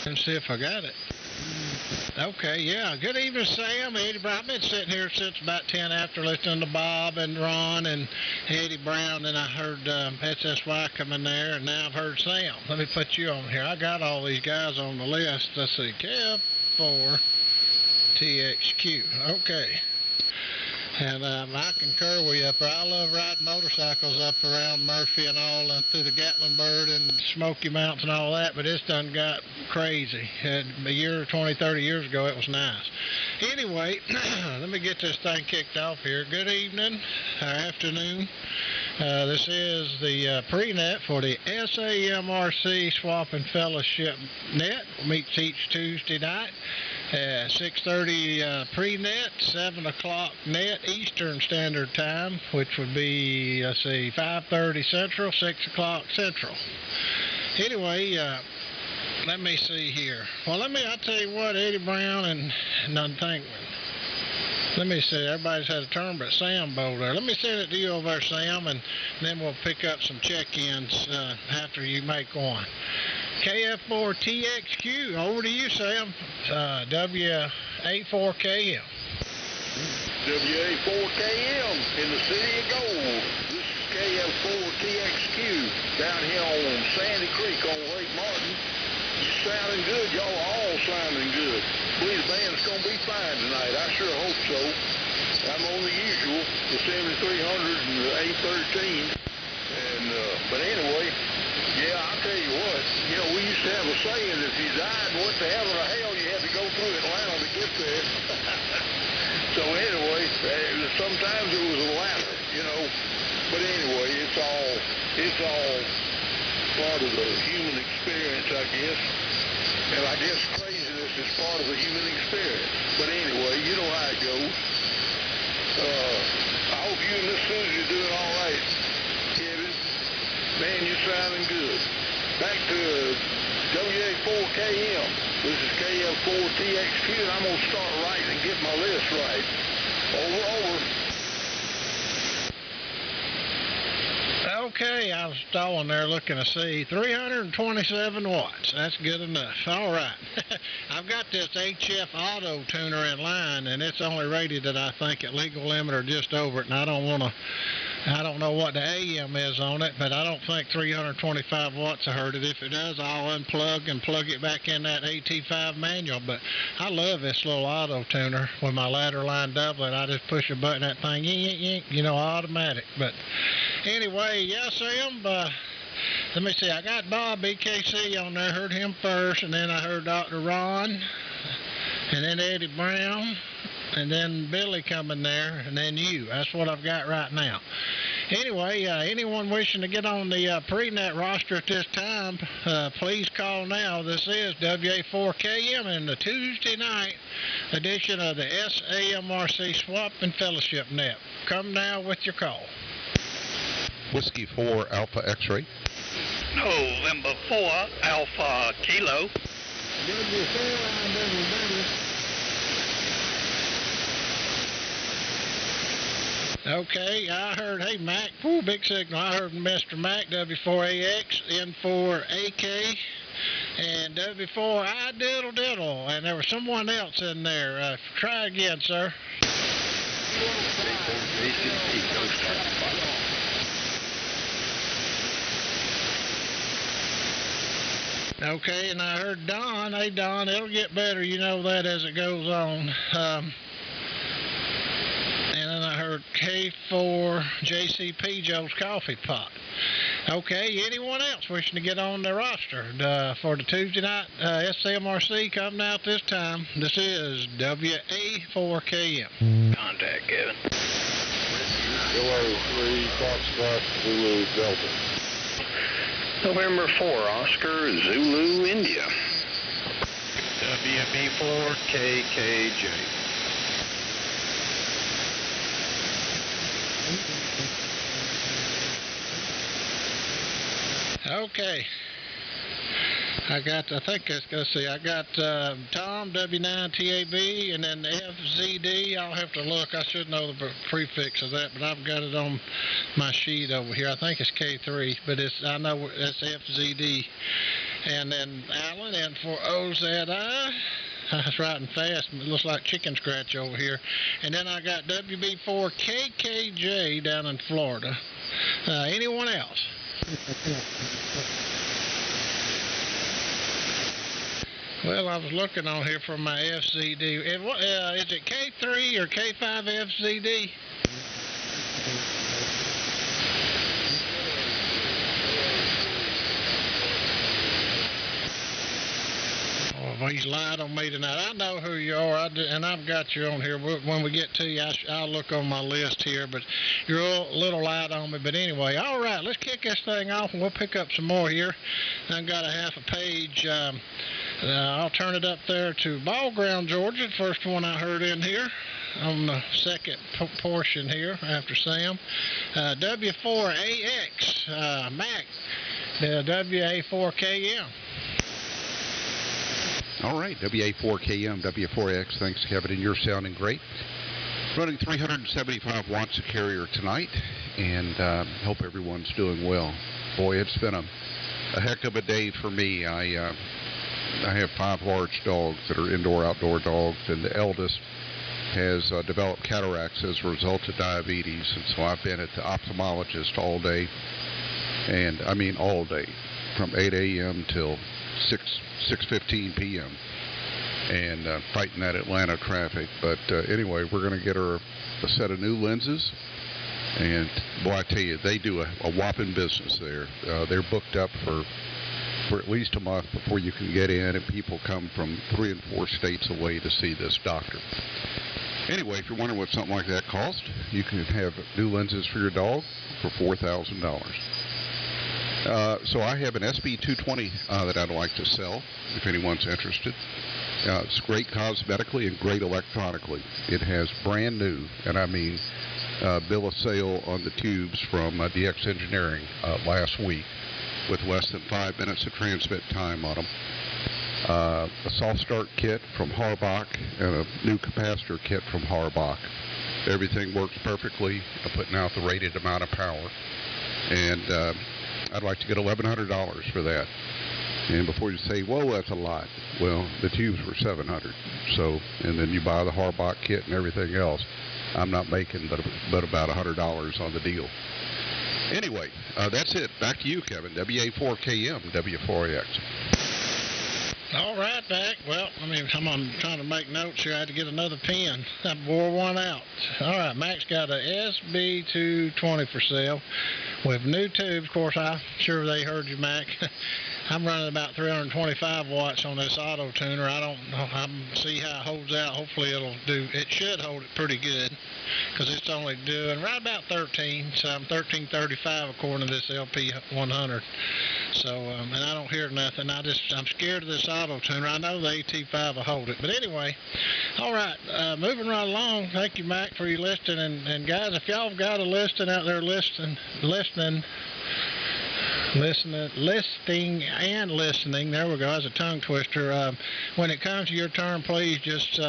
Let's see if I got it. Okay, yeah. Good evening, Sam. Eddie Brown. I've been sitting here since about 10 after listening to Bob and Ron and Eddie Brown. Then I heard SSY coming there, and now I've heard Sam. Let me put you on here. I got all these guys on the list. Let's see. KF4TXQ. Okay. And I concur with you up there. I love riding motorcycles up around Murphy and all, and through the Gatlinburg and Smoky Mountains and all that, but it's done got crazy. A year, 20, 30 years ago, it was nice. Anyway, let me get this thing kicked off here. Good evening, or afternoon. This is the pre-net for the SAMRC Swap and Fellowship Net. Meets each Tuesday night. 6:30 pre-net, 7 o'clock net Eastern Standard Time, which would be, 5:30 Central, 6 o'clock Central. Anyway, let me see here. Well, I'll tell you what, Eddie Brown and Untankman. Let me see, everybody's had a turn but Sam Bowl there. Let me send it to you over there, Sam, and then we'll pick up some check-ins after you make one. KF4TXQ, over to you, Sam. WA4KM. WA4KM in the city of Gold. This is KF4TXQ down here on Sandy Creek on Lake Martin. You sounding good. Y'all are all sounding good. Believe the band's going to be fine tonight. I sure hope so. I'm on the usual, the 7300 and the 813. But anyway, yeah, I'll tell you what, we used to have a saying, if you died, what the hell of hell you had to go through Atlanta to get there. So anyway, sometimes it was a ladder, but anyway, it's all part of the human experience, I guess. And I guess craziness is part of the human experience. But anyway, you know how it goes. I hope you and Miss Susie are doing all right, Kevin. Man, you're sounding good. Back to WA4KM. This is KF4TXQ, and I'm going to start writing and get my list right. Over. Okay, I was stalling there looking to see 327 watts. That's good enough. All right. I've got this HF auto tuner in line, and it's only rated at, I think, at legal limit or just over it, and I don't know what the AM is on it, but I don't think 325 watts I heard it. If it does, I'll unplug and plug it back in that AT5 manual. But I love this little auto tuner with my ladder line doublet. I just push a button, that thing, automatic. But anyway, yeah, Sam, let me see. I got Bob BKC on there. Heard him first, and then I heard Dr. Ron, and then Eddie Brown, and then Billy coming there, and then you. That's what I've got right now. Anyway, anyone wishing to get on the pre-net roster at this time, please call now. This is WA4KM in the Tuesday night edition of the SAMRC Swap and Fellowship Net. Come now with your call. Whiskey 4 Alpha X-ray. November 4 Alpha Kilo. Okay, I heard, hey, Mac, big signal. I heard Mr. Mac, W4AX, N4AK, and W4I diddle, and there was someone else in there. Try again, sir. Okay, and I heard Don. Hey, Don, it'll get better. You know that as it goes on. And then I heard K4 JCP Joe's Coffee Pot. Okay, anyone else wishing to get on the roster for the Tuesday night SAMRC coming out this time? This is WA4KM. Contact Kevin. Kilo 3 Foxtrot Zulu Delta. November 4 Oscar Zulu India. WB4 KKJ. Okay. I think it's, let's see, I got Tom, W9TAB, and then FZD. I'll have to look. I should know the prefix of that, but I've got it on my sheet over here. I think it's K3, but I know it's FZD. And then Allen, and for OZI. I was writing fast. It looks like chicken scratch over here. And then I got WB4KKJ down in Florida. Anyone else? Well, I was looking on here for my FCD. Is it K3 or K5 FCD? Oh, he's lied on me tonight. I know who you are, and I've got you on here. When we get to you, I'll look on my list here, but you're a little light on me. But anyway, all right, let's kick this thing off, and we'll pick up some more here. I've got a half a page. I'll turn it up there to Ball Ground, Georgia, the first one I heard in here on the second portion here after Sam. W4AX, Mac, WA4KM. All right, WA4KM, W4X, thanks, Kevin, and you're sounding great. Running 375 watts of carrier tonight, and hope everyone's doing well. Boy, it's been a heck of a day for me. I have 5 large dogs that are indoor-outdoor dogs, and the eldest has developed cataracts as a result of diabetes, and so I've been at the ophthalmologist all day, and I mean all day, from 8 a.m. till 6:15 p.m., and fighting that Atlanta traffic. But anyway, we're going to get her a set of new lenses, and boy, I tell you, they do a whopping business there. They're booked up for at least a month before you can get in, and people come from 3 and 4 states away to see this doctor. Anyway, if you're wondering what something like that costs, you can have new lenses for your dog for $4,000. So I have an SB220 that I'd like to sell, if anyone's interested. It's great cosmetically and great electronically. It has brand new, and I mean bill of sale on the tubes from DX Engineering last week, with less than 5 minutes of transmit time on them. A soft start kit from Harbach and a new capacitor kit from Harbach. Everything works perfectly, putting out the rated amount of power. And I'd like to get $1,100 for that. And before you say, whoa, that's a lot. Well, the tubes were $700. So, and then you buy the Harbach kit and everything else. I'm not making but about $100 on the deal. Anyway, that's it. Back to you, Kevin. WA4KM, W4AX. All right, Mac. Well, I'm trying to make notes here. I had to get another pen. I wore one out. All right, Mac's got a SB220 for sale with new tubes. Of course, I'm sure they heard you, Mac. I'm running about 325 watts on this auto tuner. I don't know. I'm see how it holds out. Hopefully it should hold it pretty good, because it's only doing right about 13, so I'm 1335 according to this LP100. So, and I don't hear nothing. I'm scared of this auto tuner. I know the AT5 will hold it. But anyway, all right, moving right along. Thank you, Mac, for your listing. And guys, if y'all have got a listing out there listing and listening, there we go, that's a tongue twister. When it comes to your turn, please just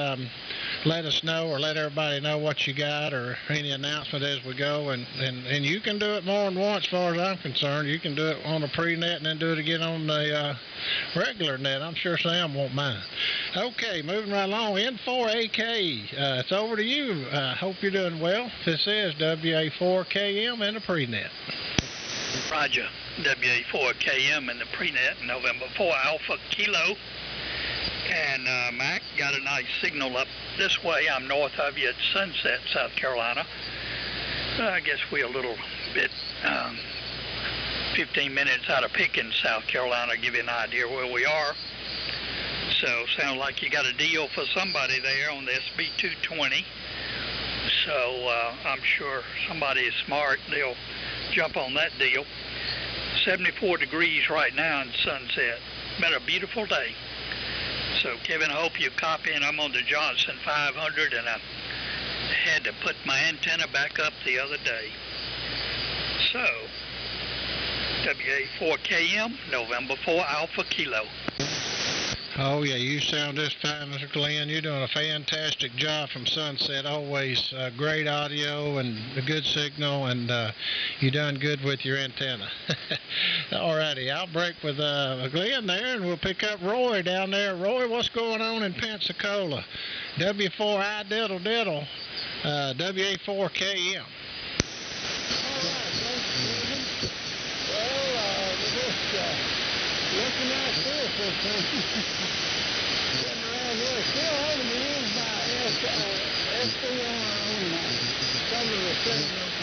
let us know, or let everybody know what you got, or any announcement as we go. And you can do it more than once, as far as I'm concerned. You can do it on the pre-net and then do it again on the regular net. I'm sure Sam won't mind. Okay, moving right along. N4AK, it's over to you. Hope you're doing well. This is WA4KM and the pre-net. Roger. WA4KM in the pre-net, November 4 Alpha Kilo. And Mac, got a nice signal up this way. I'm north of you at Sunset, South Carolina. I guess we're a little bit 15 minutes out of Pickens, South Carolina, give you an idea where we are. So sounds like you got a deal for somebody there on the SB220. So I'm sure somebody is smart. They'll jump on that deal. 74 degrees right now in Sunset. Been a beautiful day. So Kevin, I hope you copy, and I'm on the Johnson 500, and I had to put my antenna back up the other day. So WA4KM, November 4 Alpha Kilo. Oh, yeah, you sound just fine, Mr. Glenn. You're doing a fantastic job from Sunset. Always great audio and a good signal, and you done good with your antenna. All righty, I'll break with Glenn there, and we'll pick up Roy down there. Roy, what's going on in Pensacola? W4I diddle diddle, WA4KM. Looking out there for something. Getting around here, still holding me in by SDR on some of the signals.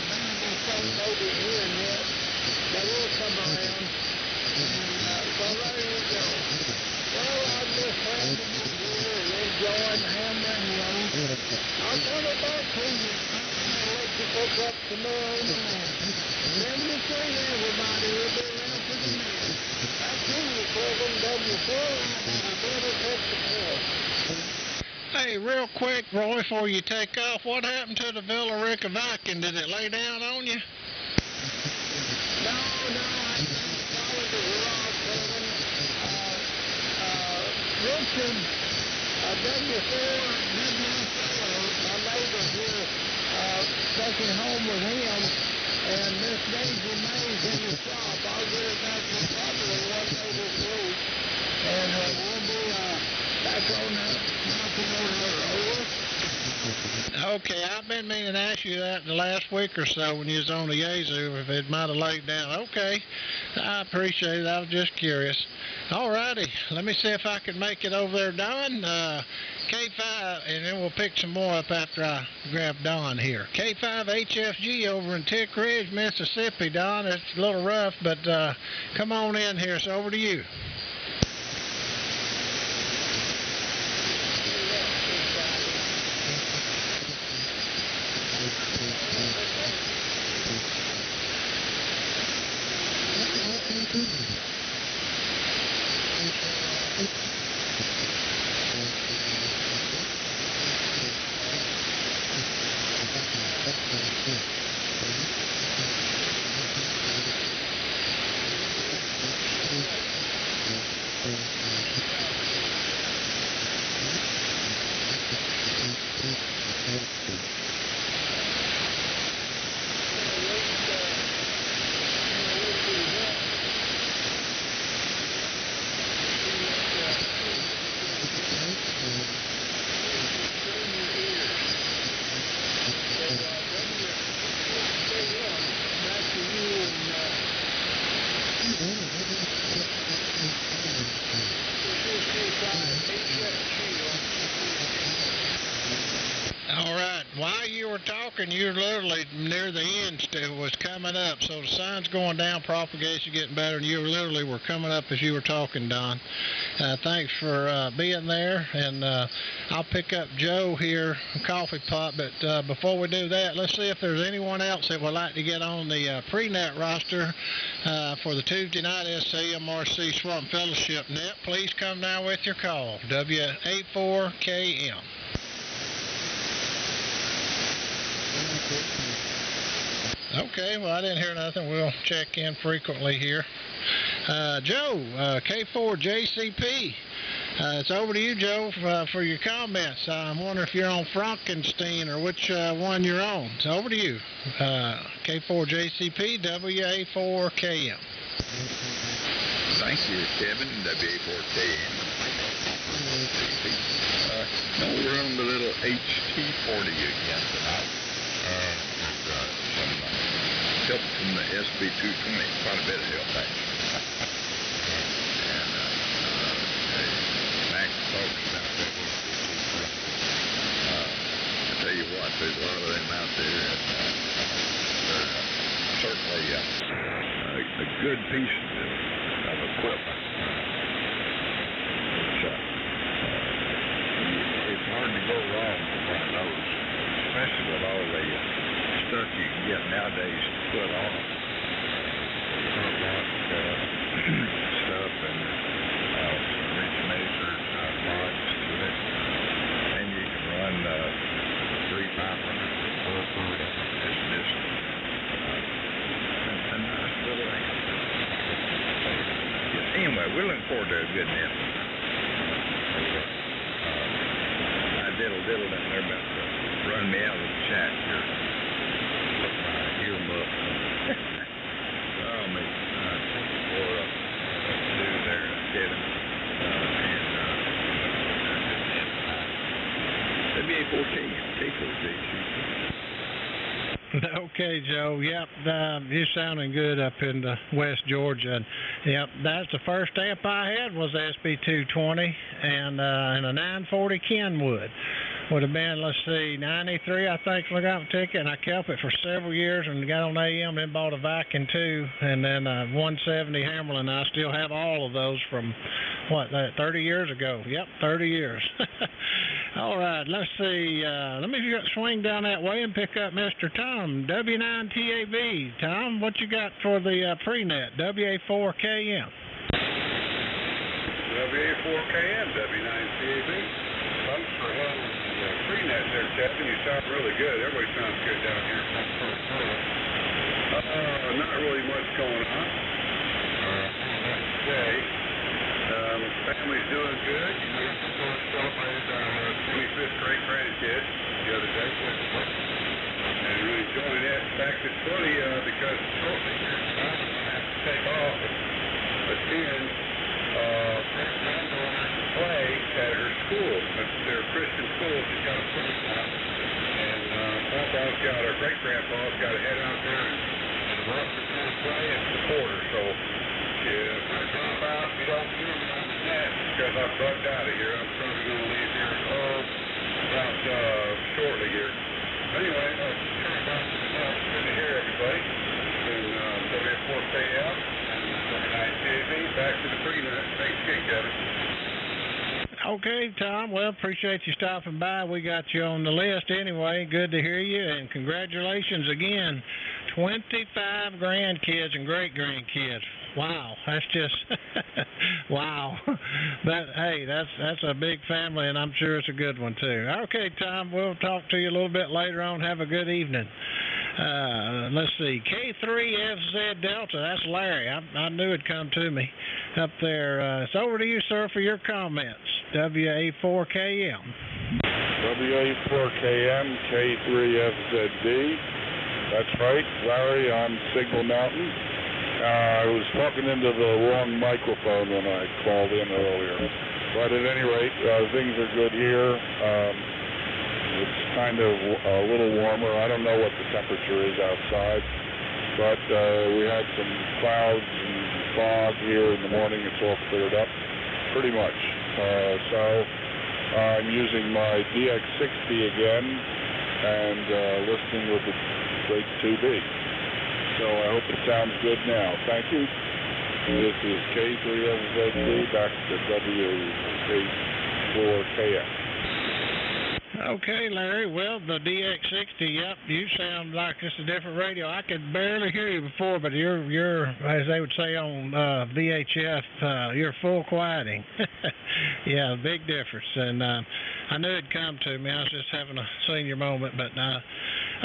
Something over here yet, but we'll come around. And so there you go. Well, I'm just happy to be here and enjoying the hammer and road. I'll turn it back to you. I'll let you pick up some more on the land. Remember to say everybody will be around for the meal. Hey, real quick, Roy, before you take off, what happened to the Villa Rica Viking? Did it lay down on you? No, I followed the rock, Richard, W4, my neighbor here, taking home with him, and Miss Daisy Mays in the shop. I'll get her back from probably one day this week, and we'll be back on knocking on her door. Okay, I've been meaning to ask you that the last week or so when you was on the Yazoo, if it might have laid down. Okay, I appreciate it. I was just curious. All righty, let me see if I can make it over there, Don. K5, and then we'll pick some more up after I grab Don here. K5HFG over in Tick Ridge, Mississippi, Don. It's a little rough, but come on in here. So over to you. All right. While you were talking, you were literally near the end still was coming up. So the sun's going down, propagation getting better, and you literally were coming up as you were talking, Don. Thanks for being there, and I'll pick up Joe here, Coffee Pot. But before we do that, let's see if there's anyone else that would like to get on the pre-net roster for the Tuesday night SAMRC Swamp Fellowship Net. Please come down with your call, W84KM. Okay, well, I didn't hear nothing. We'll check in frequently here. Joe, K4JCP. It's over to you, Joe, for your comments. I'm wondering if you're on Frankenstein or which one you're on. It's over to you. K4JCP, WA4KM. Thank you, Kevin, WA4KM. No, we're on the little HT40 again tonight. Some help from the SB220, quite a bit of help actually. And Mac folks out there. I tell you what, there's a lot of them out there, and they're certainly a good piece of equipment. It's hard to go wrong with one of those, especially with all the stuff you can get nowadays to put on them. Stuff and some originator mods to it. And you can run 3,500 foot. It's just a nice little amp. Ford there, good man. I diddled down there about to run me out of the chat here. Put my earmuff. Oh, me. 24 up to there, Kevin. WA4K, K4J. Okay, Joe. Yep, you're sounding good up in West Georgia. And, yep, that's the first stamp I had was SB220 and a 940 Kenwood. Would have been, let's see, 93, I think, when I got my ticket, and I kept it for several years and got on AM, then bought a Viking too, and then 170 Hamlin. I still have all of those from, 30 years ago. Yep, 30 years. All right, let's see. Let me swing down that way and pick up Mr. Tom, W9TAB. Tom, what you got for the pre-net, WA4KM? WA4KM, W9TAB. Thanks for having the pre-net there, Captain. You sound really good. Everybody sounds good down here. Not really much going on. Okay. Family's doing good. You know, celebrated our 25th great grandkid the other day. And really enjoying it. In fact, it's funny because shortly here I'm going to have to take off and attend play at her school. Their Christian school. She's got a play now. And Grandpa's got her great-grandpa's got to head out there and watch her kids play and support her. So, if I drop out, we don't do it on the net because I'm bugged out of here. I'm probably going to leave here about shortly here. Anyway, turn back to the net. Good to hear everybody. And WA4KM and W9TAB. Back to the pre-net. Thanks again, Kevin. Okay, Tom. Well, appreciate you stopping by. We got you on the list anyway. Good to hear you, and congratulations again. 25 grandkids and great-grandkids. Wow, that's just wow. That's a big family, and I'm sure it's a good one too. Okay, Tom, we'll talk to you a little bit later on. Have a good evening. Let's see, K3FZ Delta. That's Larry. I knew it'd come to me up there. It's over to you, sir, for your comments. WA4KM. WA4KM, K3FZD. That's right, Larry on Signal Mountain. I was talking into the wrong microphone when I called in earlier. But at any rate, things are good here. It's kind of a little warmer. I don't know what the temperature is outside, but we had some clouds and fog here in the morning. It's all cleared up, pretty much. So I'm using my DX60 again and listening with the great 2B. So I hope it sounds good now. Thank you. This is K3FZD back to WA4KM. Okay, Larry. Well, the DX60, yep, you sound like it's a different radio. I could barely hear you before, but you're as they would say on VHF, you're full quieting. Yeah, big difference. And I knew it'd come to me. I was just having a senior moment, but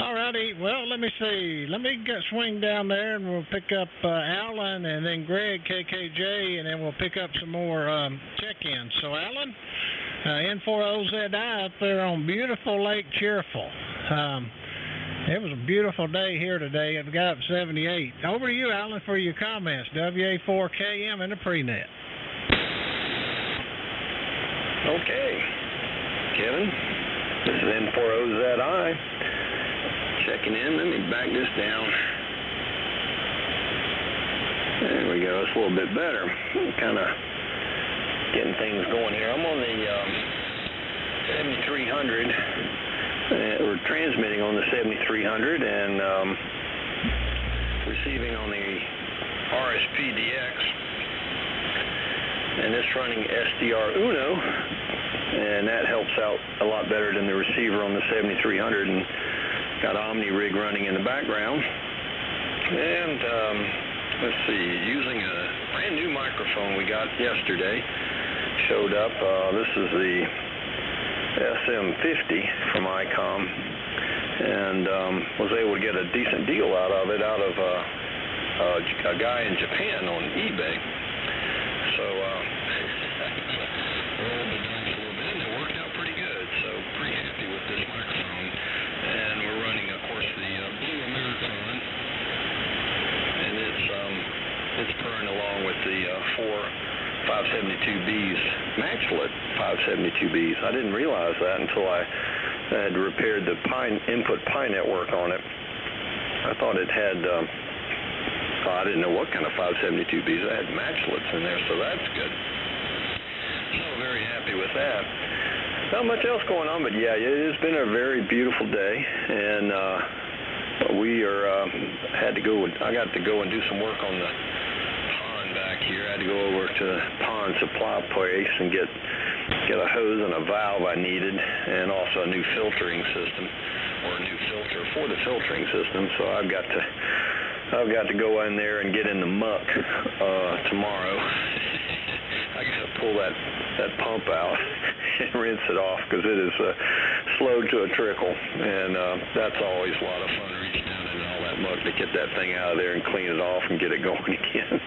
all righty. Well, let me see. Let me swing down there, and we'll pick up Alan and then Greg, KKJ, and then we'll pick up some more check-ins. So, Alan, N40ZI up there on beautiful Lake Cheerful. It was a beautiful day here today. It got up 78. Over to you, Alan, for your comments. WA4KM and the pre-net. Okay. Kevin, this is N40ZI. Checking in. Let me back this down. There we go. It's a little bit better. Kind of getting things going here. I'm on the 7300. We're transmitting on the 7300 and receiving on the RSPDX. And it's running SDR Uno, and that helps out a lot better than the receiver on the 7300. And got Omni rig running in the background. And let's see, using a brand new microphone we got yesterday. Showed up. This is the SM50 from ICOM, and was able to get a decent deal out of it a guy in Japan on eBay. So 572Bs. I didn't realize that until I had repaired the input pi network on it. I thought it had, I didn't know what kind of 572Bs. It had matchlets in there, so that's good. So very happy with that. Not much else going on, but yeah, it has been a very beautiful day, and we are I got to go and do some work on the pond back here. I had to go over to the pond supply place and get a hose and a valve I needed, and also a new filtering system, or a new filter for the filtering system. So I've got to go in there and get in the muck tomorrow. I got to pull that pump out and rinse it off, because it is slowed to a trickle, and that's always a lot of fun, reaching down into all that muck to get that thing out of there and clean it off and get it going again.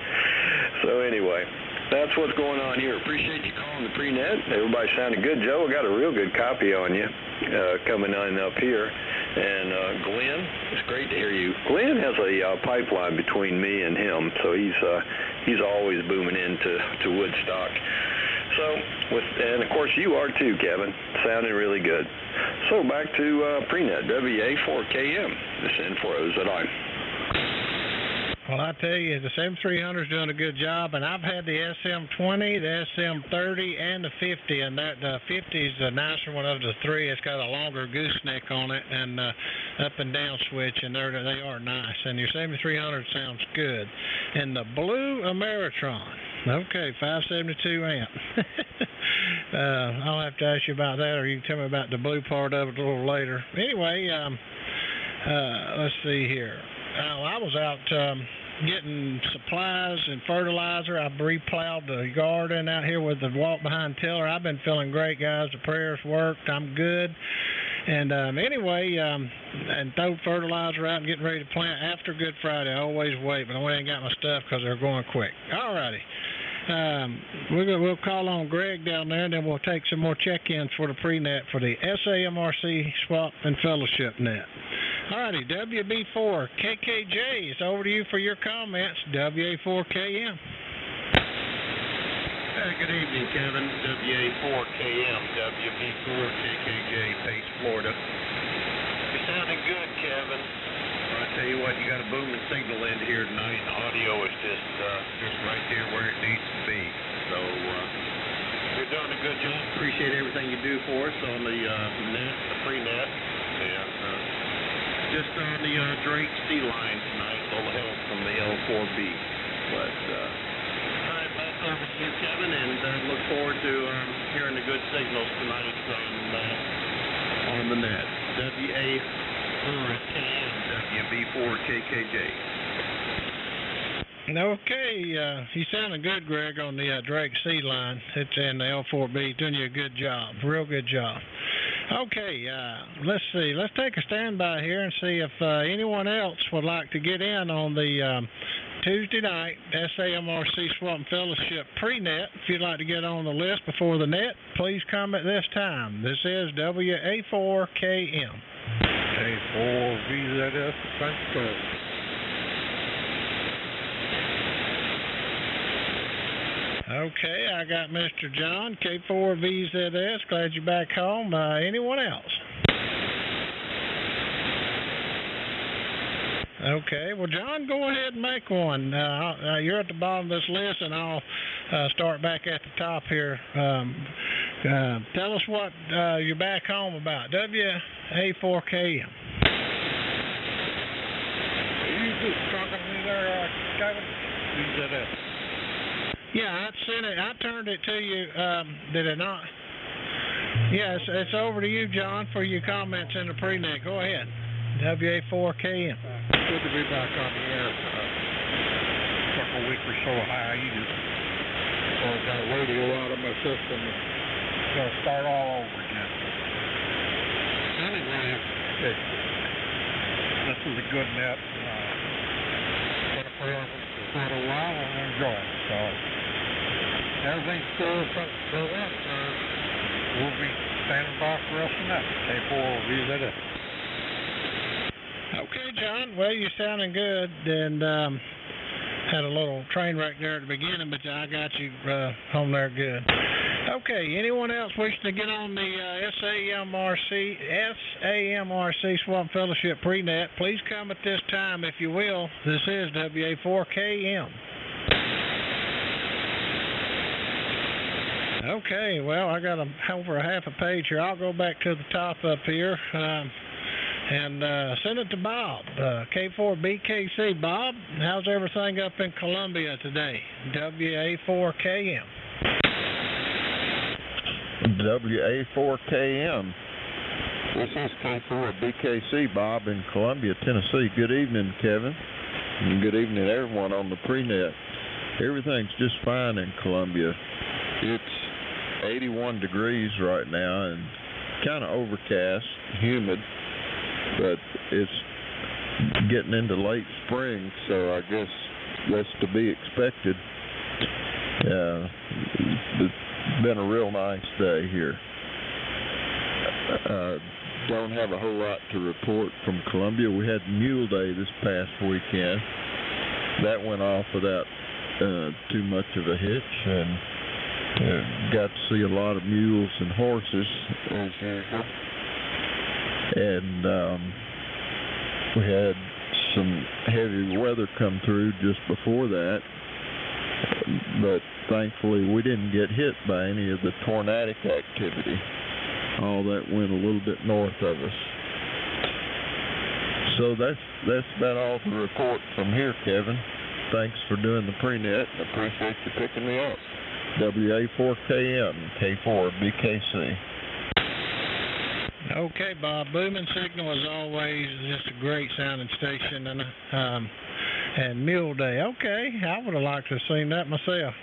So anyway, that's what's going on here. Appreciate you calling the pre-net. Everybody sounded good. Joe, I got a real good copy on you coming on up here. And Glenn, it's great to hear you. Glenn has a pipeline between me and him, so he's always booming into Woodstock. So, and of course you are too, Kevin. Sounding really good. So back to pre-net, WA4KM, this N4OZI. Well, I tell you, the 7300 is doing a good job, and I've had the SM20, the SM30, and the 50, and the 50 is the nicer one of the three. It's got a longer gooseneck on it and up and down switch, and they are nice. And your 7300 sounds good. And the blue Ameritron, okay, 572 amp. I'll have to ask you about that, or you can tell me about the blue part of it a little later. Anyway, let's see here. I was out getting supplies and fertilizer. I replowed the garden out here with the walk-behind tiller. I've been feeling great, guys. The prayers worked. I'm good. And anyway, and throw fertilizer out and getting ready to plant after Good Friday. I always wait, but I ain't got my stuff because they're going quick. All righty. We'll call on Greg down there, and then we'll take some more check-ins for the pre-net for the SAMRC Swap and Fellowship Net. All righty, WB4 KKJ, it's over to you for your comments. WA4KM. Good evening, Kevin. WA4KM, WB4 KKJ, Pace, Florida. You're sounding good, Kevin. I tell you what, you got a booming signal in here tonight. The audio is just right there where it needs to be. So you're doing a good job. Appreciate everything you do for us on the net, the pre-net, and just on the Drake C line tonight. A little help from the L4B. But all right, back over to you, Kevin, and look forward to hearing the good signals tonight on the net. WA4KM, WB4KKJ. Okay, you sounding good, Greg, on the Drake C line. It's in the L4B. Doing you a good job. Real good job. Okay, let's see. Let's take a standby here and see if anyone else would like to get in on the Tuesday night SAMRC Swap and Fellowship pre-net. If you'd like to get on the list before the net, please come at this time. This is WA4KM. K4VZS, Francisco. Okay, I got Mr. John, K4VZS. Glad you're back home. Anyone else? Okay, well, John, go ahead and make one. You're at the bottom of this list, and I'll start back at the top here. Tell us what you're back home about. WA4KM. Are you just talking to me there, Kevin? VZS. Yeah, I turned it to you. Did it not? Yes, it's over to you, John, for your comments in the pre-net. Go ahead. WA4KM. Good to be back on the air. Took a week or so hiatus. So I got radio out of my system and got to start all over again. Anyway, this is a good net. Been a for a while and enjoy it. So everything's still up. We'll be standing by for us in that. K4VZS. Okay, John. Well, you're sounding good, and had a little train wreck there at the beginning, but I got you home there good. Okay, anyone else wishing to get on the SAMRC Swamp Fellowship Pre-Net, please come at this time if you will. This is WA4KM. Okay, well, I got over a half a page here. I'll go back to the top up here and send it to Bob, K4BKC. Bob, how's everything up in Columbia today? WA4KM. WA4KM. This is K4BKC, Bob, in Columbia, Tennessee. Good evening, Kevin. And good evening, everyone on the pre-net. Everything's just fine in Columbia. It's 81 degrees right now and kind of overcast, humid, but it's getting into late spring, so I guess that's to be expected. It's been a real nice day here. Don't have a whole lot to report from Columbia. We had Mule Day this past weekend. That went off without too much of a hitch, and got to see a lot of mules and horses as usual. And we had some heavy weather come through just before that, but thankfully we didn't get hit by any of the tornadic activity. All that went a little bit north of us. So that's about all to report from here, Kevin. Thanks for doing the pre-net. I appreciate you picking me up. WA4KM, K4BKC. Okay, Bob. Booming signal as always. Just a great sounding station, and Mule Day. Okay, I would have liked to have seen that myself.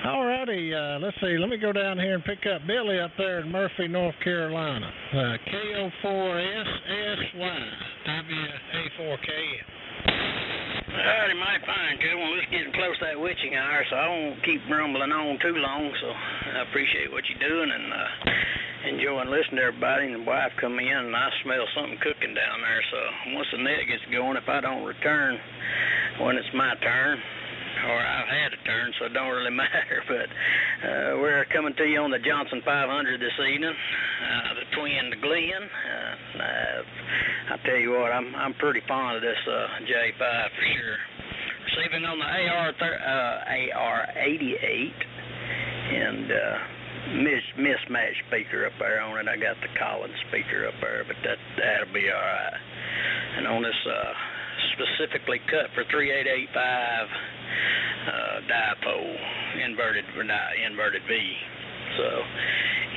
All righty, let's see. Let me go down here and pick up Billy up there in Murphy, North Carolina. KO4SSY, WA4KM. Howdy, mighty fine, Kevin. Well, it's getting close to that witching hour, so I won't keep rumbling on too long. So I appreciate what you're doing and enjoying listening to everybody. And the wife come in, and I smell something cooking down there. So once the net gets going, if I don't return when it's my turn, or I've had a turn, so it don't really matter. But we're coming to you on the Johnson 500 this evening, the twin to Glenn. I tell you what, I'm pretty fond of this J5 for sure. Receiving on the AR88 and mismatched speaker up there on it. I got the Collins speaker up there, but that'll be all right. And on this specifically cut for 3885 dipole, inverted V. So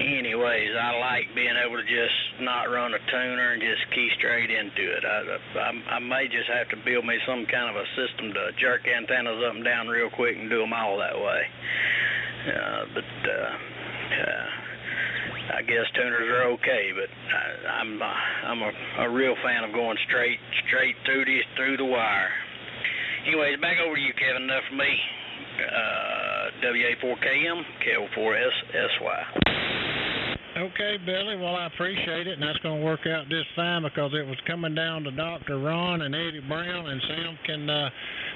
anyways, I like being able to just not run a tuner and just key straight into it. I may just have to build me some kind of a system to jerk antennas up and down real quick and do them all that way. I guess tuners are okay, but I'm a real fan of going straight through the wire. Anyways, back over to you, Kevin. Enough for me. WA4KM, KO4SSY. Okay, Billy. Well, I appreciate it, and that's going to work out just fine because it was coming down to Dr. Ron and Eddie Brown, and Sam can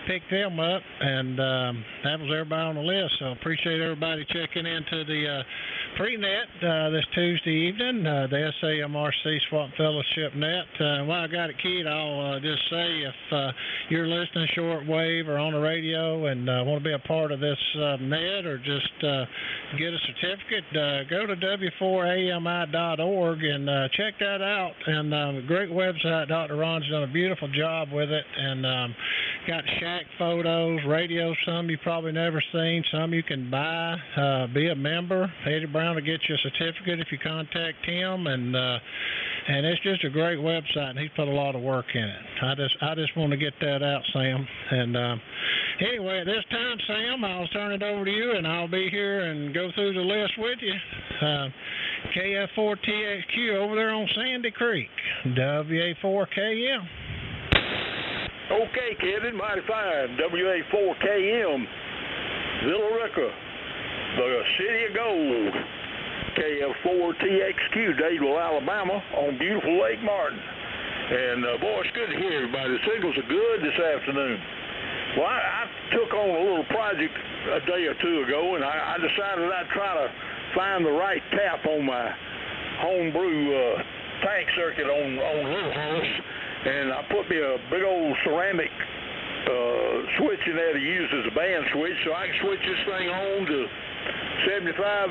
pick them up, and that was everybody on the list. So appreciate everybody checking into the pre-net this Tuesday evening, the SAMRC Swamp Fellowship Net. While I got it keyed, I'll just say if you're listening shortwave or on the radio and want to be a part of this net or just get a certificate, go to w4ami.org and check that out. And a great website. Dr. Ron's done a beautiful job with it, and got shack photos, radios, some you probably never seen, some you can buy, be a member. Eddie Brown will get you a certificate if you contact him, and it's just a great website, and he's put a lot of work in it. I just want to get that out, Sam. And anyway, at this time, Sam, I'll turn it over to you, and I'll be here and go through the list with you. KF4TXQ over there on Sandy Creek, WA4KM. Okay, Kevin, mighty fine. WA4KM, Villa Rica, the City of Gold. KF4TXQ, Dadeville, Alabama, on beautiful Lake Martin. And, boy, it's good to hear everybody. The signals are good this afternoon. Well, I took on a little project a day or two ago, and I decided I'd try to find the right tap on my homebrew tank circuit on Little Horse, and I put me a big old ceramic switch in there to use as a band switch, so I can switch this thing on to 75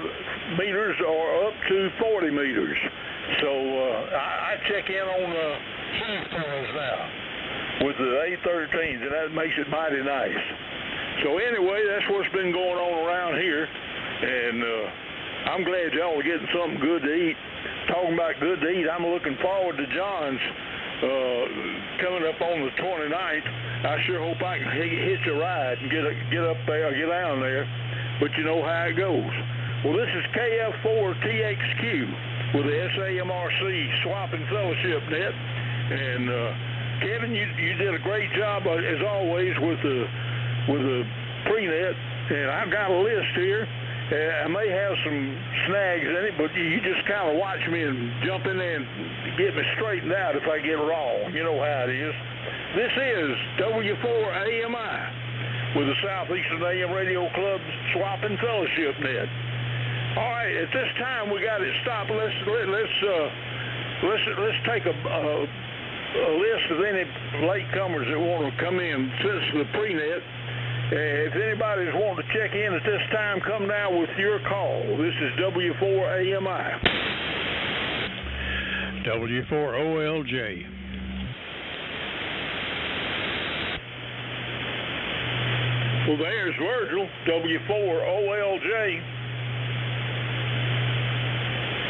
meters or up to 40 meters. So I check in on cars now with the A13s, and that makes it mighty nice. So anyway, that's what's been going on around here, and I'm glad y'all are getting something good to eat. Talking about good to eat, I'm looking forward to John's coming up on the 29th. I sure hope I can hitch a ride and get up there, get down there, but you know how it goes. Well, this is KF4TXQ with the SAMRC Swap and Fellowship Net, and Kevin, you did a great job as always with the pre-net, and I've got a list here. I may have some snags in it, but you just kind of watch me and jump in there and get me straightened out if I get wrong. You know how it is. This is W4AMI with the Southeastern AM Radio Club Swap and Fellowship Net. All right, at this time we got it stopped. Let's take a list of any latecomers that want to come in since the pre-net. If anybody's wanting to check in at this time, come down with your call. This is W4AMI. W4OLJ. Well, there's Virgil, W4OLJ.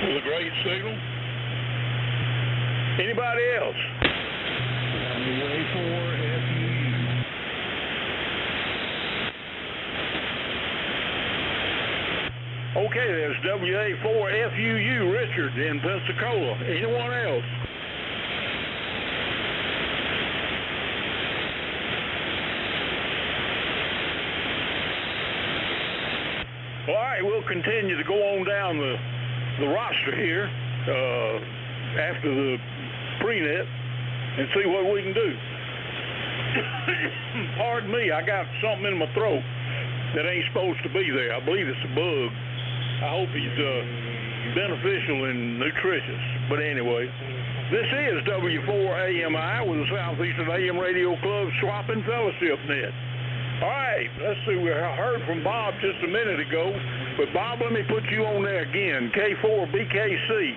With a great signal. Anybody else? W4FU. Okay, there's WA4FUU, Richard in Pensacola. Anyone else? All right, we'll continue to go on down the roster here after the pre-net and see what we can do. Pardon me, I got something in my throat that ain't supposed to be there. I believe it's a bug. I hope he's beneficial and nutritious. But anyway, this is W4AMI with the Southeastern AM Radio Club Swap and Fellowship Net. All right, let's see. We heard from Bob just a minute ago. But, Bob, let me put you on there again. K4BKC.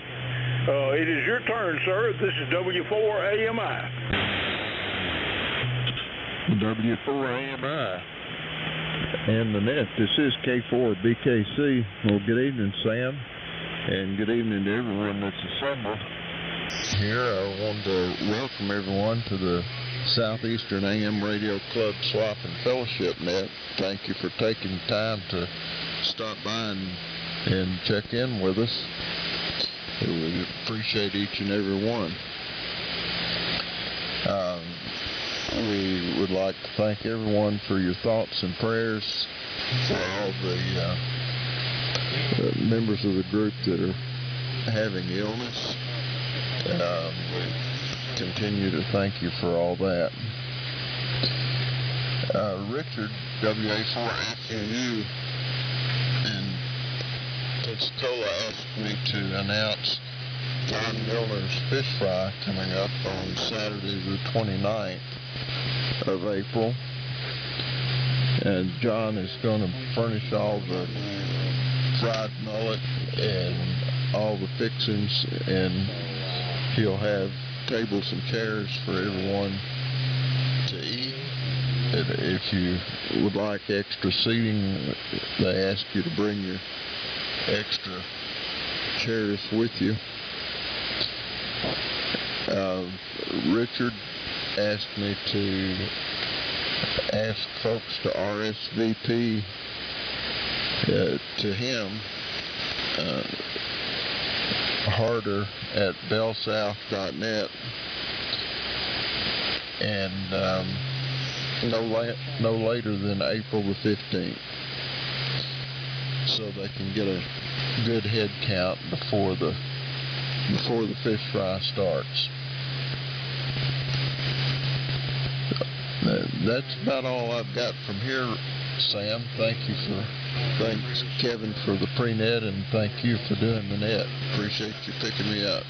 It is your turn, sir. This is W4AMI. W4AMI. And the net, this is K4BKC. Well, good evening, Sam, and good evening to everyone that's assembled here. I wanted to welcome everyone to the Southeastern AM Radio Club Swap and Fellowship Net. Thank you for taking time to stop by and check in with us. We appreciate each and every one. We would like to thank everyone for your thoughts and prayers for all the members of the group that are having illness. We continue to thank you for all that. Richard, WA4FU in Pensacola asked me to announce John Milner's Fish Fry coming up on Saturday the 29th of April. And John is going to furnish all the fried mullet and all the fixings, and he'll have tables and chairs for everyone to eat. If you would like extra seating, they ask you to bring your extra chairs with you. Richard asked me to ask folks to RSVP to him harder at bellsouth.net, and no later than April the 15th, so they can get a good head count before the fish fry starts. That's about all I've got from here, Sam. Thanks, Kevin, for the pre-net, and thank you for doing the net. Appreciate you picking me up.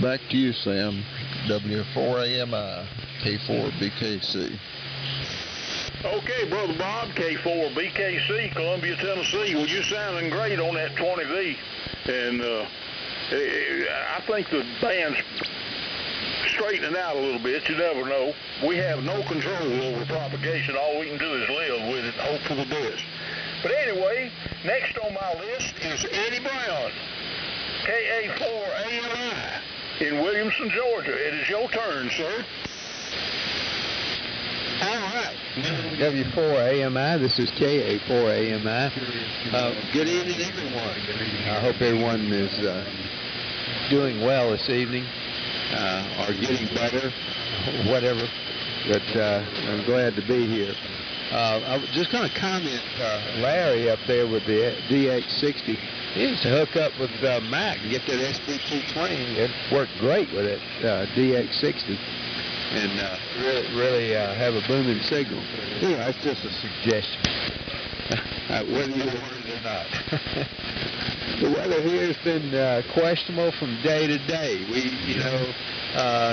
Back to you, Sam. W4AMI, K4BKC. Okay, Brother Bob, K4BKC, Columbia, Tennessee. Well, you're sounding great on that 20V. And I think the band's straightening out a little bit. You never know. We have no control over propagation. All we can do is live with it and hope for the best. But anyway, next on my list is Eddie Brown, KA4AMI in Williamson, Georgia. It is your turn, sir. All right. W4AMI, this is KA4AMI. Good evening, everyone. I hope everyone is doing well this evening, or getting better, whatever. But I'm glad to be here. I was just going to comment, Larry up there with the DX60. He needs to hook up with Mac and get that SB220. It worked great with it, DX60. And really have a booming signal. Anyway, that's just a suggestion, whether you want it or not. The weather here has been questionable from day to day.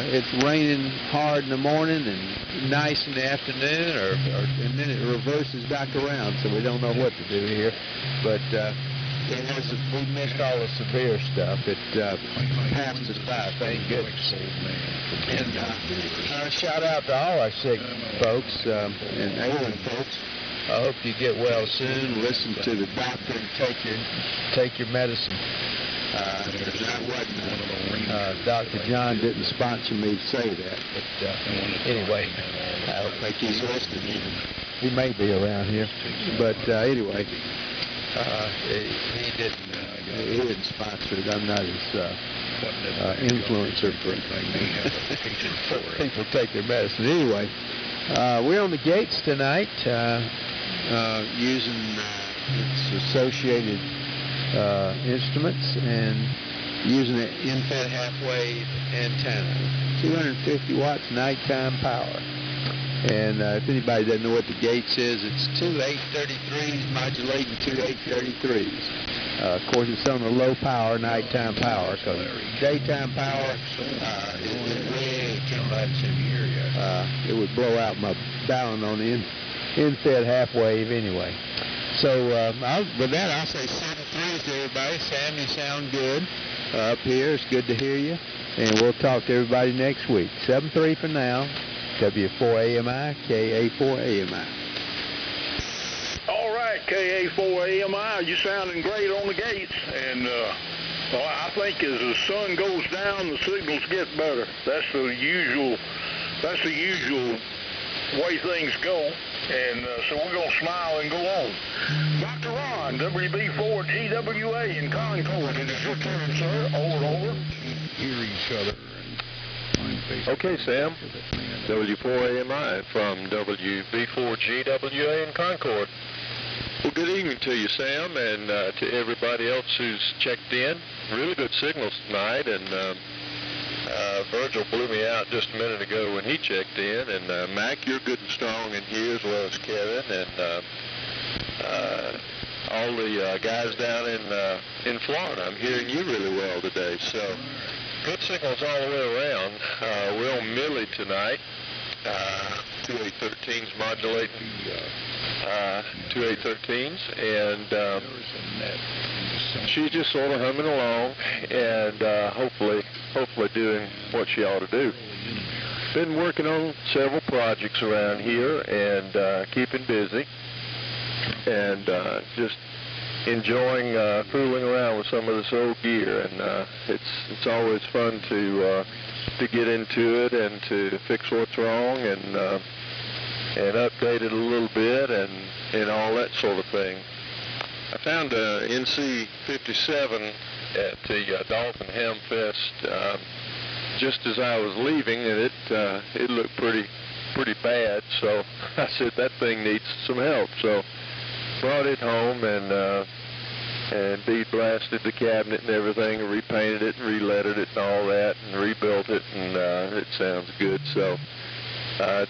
It's raining hard in the morning and nice in the afternoon, and then it reverses back around, so we don't know what to do here. But we missed all the severe stuff. It passed us by, thank goodness. And shout out to all our sick folks and ailing folks. I hope you get well soon. Listen to the doctor and take your medicine. Dr. John didn't sponsor me to say that, but anyway, I don't think he's listening. He may be around here, but anyway, he didn't sponsor it. I'm not his influencer for people take their medicine. Anyway, we're on the gates tonight using its associated instruments and using an infed half-wave antenna, 250 watts nighttime power. And if anybody doesn't know what the gates is, it's two 833s modulating two 833s. Of course, it's on the low power nighttime power, because daytime power is way too much, and it would blow out my balun on the infed half-wave anyway. So with that, I'll say 7-3 to everybody. Sam, you sound good up here. It's good to hear you. And we'll talk to everybody next week. 7-3 for now. W4AMI, KA4AMI. All right, KA4AMI, you sounding great on the gates. And I think as the sun goes down, the signals get better. That's the usual way things go. And so we're going to smile and go on. Dr. Ron, WB4GWA in Concord. It is your turn, sir. Over. Hear each other. Okay, Sam. W4AMI from WB4GWA in Concord. Well, good evening to you, Sam, and to everybody else who's checked in. Really good signals tonight, and Virgil blew me out just a minute ago when he checked in, and Mac, you're good and strong in here as well as Kevin, and all the guys down in Florida. I'm hearing you really well today, so good signals all the way around. We're on Millie tonight, 2813s modulating 2813s, and she's just sort of humming along and hopefully doing what she ought to do. Been working on several projects around here and keeping busy, and just enjoying fooling around with some of this old gear, and it's always fun to get into it and to fix what's wrong and update it a little bit and all that sort of thing. I found a NC57 at the Dolphin Ham Fest just as I was leaving, and it looked pretty bad, so I said that thing needs some help. So brought it home and bead blasted the cabinet and everything, and repainted it and re-lettered it and all that, and rebuilt it, and it sounds good. So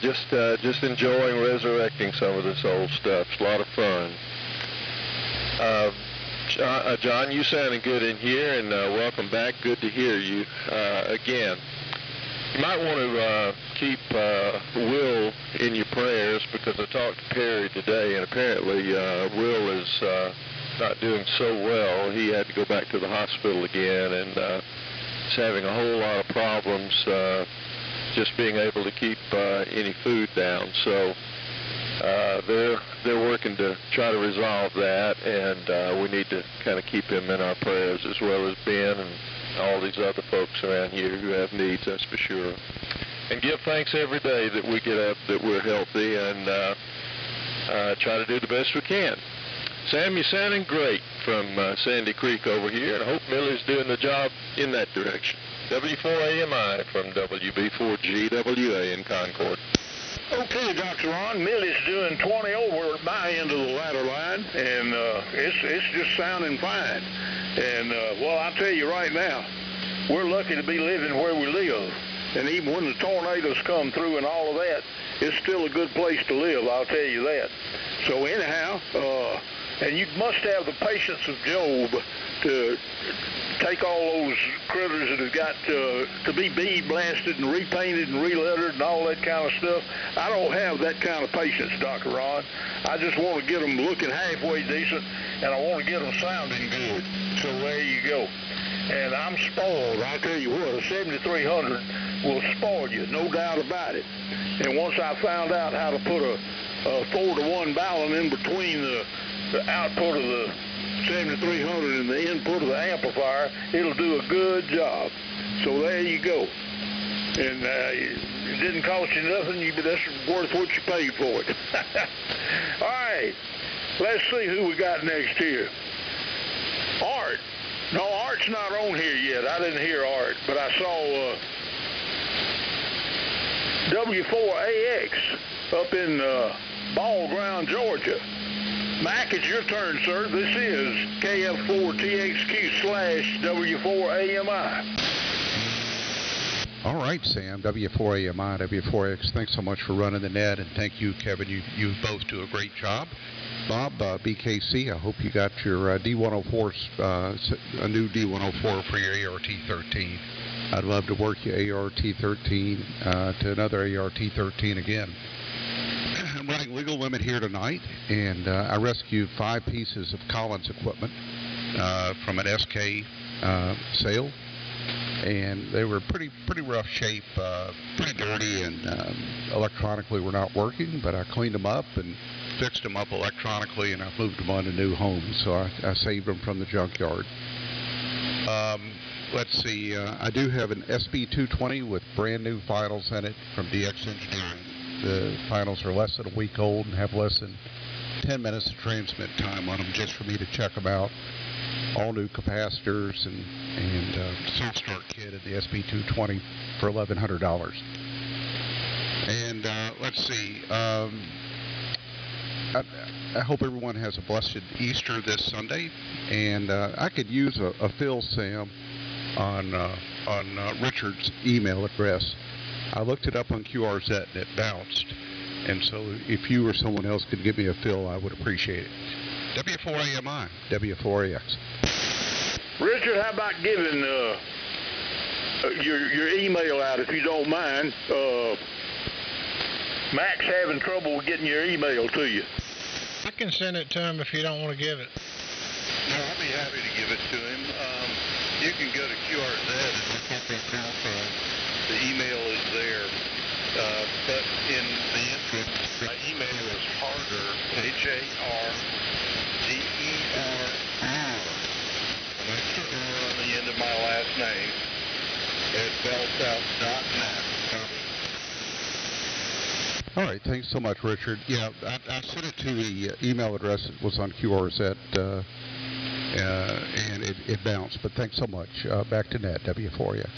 Just enjoying resurrecting some of this old stuff. It's a lot of fun. John, you sounding good in here, and welcome back. Good to hear you again. You might want to keep Will in your prayers, because I talked to Perry today, and apparently Will is not doing so well. He had to go back to the hospital again, and he's having a whole lot of problems just being able to keep any food down. So they're working to try to resolve that, and we need to kind of keep him in our prayers, as well as Ben and all these other folks around here who have needs, that's for sure. And give thanks every day that we get up, that we're healthy, and try to do the best we can. Sam, you're sounding great from Sandy Creek over here, and I hope Miller's doing the job in that direction. W4AMI from WB4GWA in Concord. Okay, Dr. Ron, Millie's doing 20 over at my end of the ladder line, and it's just sounding fine. And, well, I'll tell you right now, we're lucky to be living where we live. And even when the tornadoes come through and all of that, it's still a good place to live, I'll tell you that. So anyhow, and you must have the patience of Job to take all those critters that have got to be bead blasted and repainted and relettered and all that kind of stuff. I don't have that kind of patience, Dr. Ron. I just want to get them looking halfway decent, and I want to get them sounding good. So there you go. And I'm spoiled. I tell you what, a 7300 will spoil you, no doubt about it. And once I found out how to put a 4-to-1 balun in between the output of the 7300 and the input of the amplifier, it'll do a good job. So there you go. And it didn't cost you nothing, but that's worth what you paid for it. All right, let's see who we got next here. Art. No, Art's not on here yet. I didn't hear Art, but I saw W4AX up in Ball Ground, Georgia. Mac, it's your turn, sir. This is KF4TXQ/W4AMI. All right, Sam, W4AMI, W4X, thanks so much for running the net, and thank you, Kevin. You both do a great job. Bob, BKC, I hope you got your D104, a new D104 for your ART13. I'd love to work your ART13 to another ART13 again. I'm running legal limit here tonight, and I rescued 5 pieces of Collins equipment from an SK sale, and they were pretty rough shape, pretty dirty, and electronically were not working, but I cleaned them up and fixed them up electronically, and I moved them on to new homes, so I saved them from the junkyard. Let's see, I do have an SB220 with brand new finals in it from DX Engineering. The finals are less than a week old and have less than 10 minutes of transmit time on them, just for me to check them out. All new capacitors and self-start kit in the SB220 for $1,100. And let's see, I hope everyone has a blessed Easter this Sunday, and I could use a fill, Sam, on Richard's email address. I looked it up on QRZ and it bounced, and so if you or someone else could give me a fill, I would appreciate it. W4AMI, W4AX. Richard, how about giving your email out, if you don't mind? Mac's having trouble getting your email to you. I can send it to him if you don't want to give it. No, I'll be happy to give it to him. You can go to QRZ and look up their profile. The email is there. But in the interim, my email is Harder, HARDER. An extra R on the end of my last name at bellsouth.net. All right, thanks so much, Richard. Yeah, I sent it to the email address that was on QRZ, and it bounced, but thanks so much. Back to net, W4X.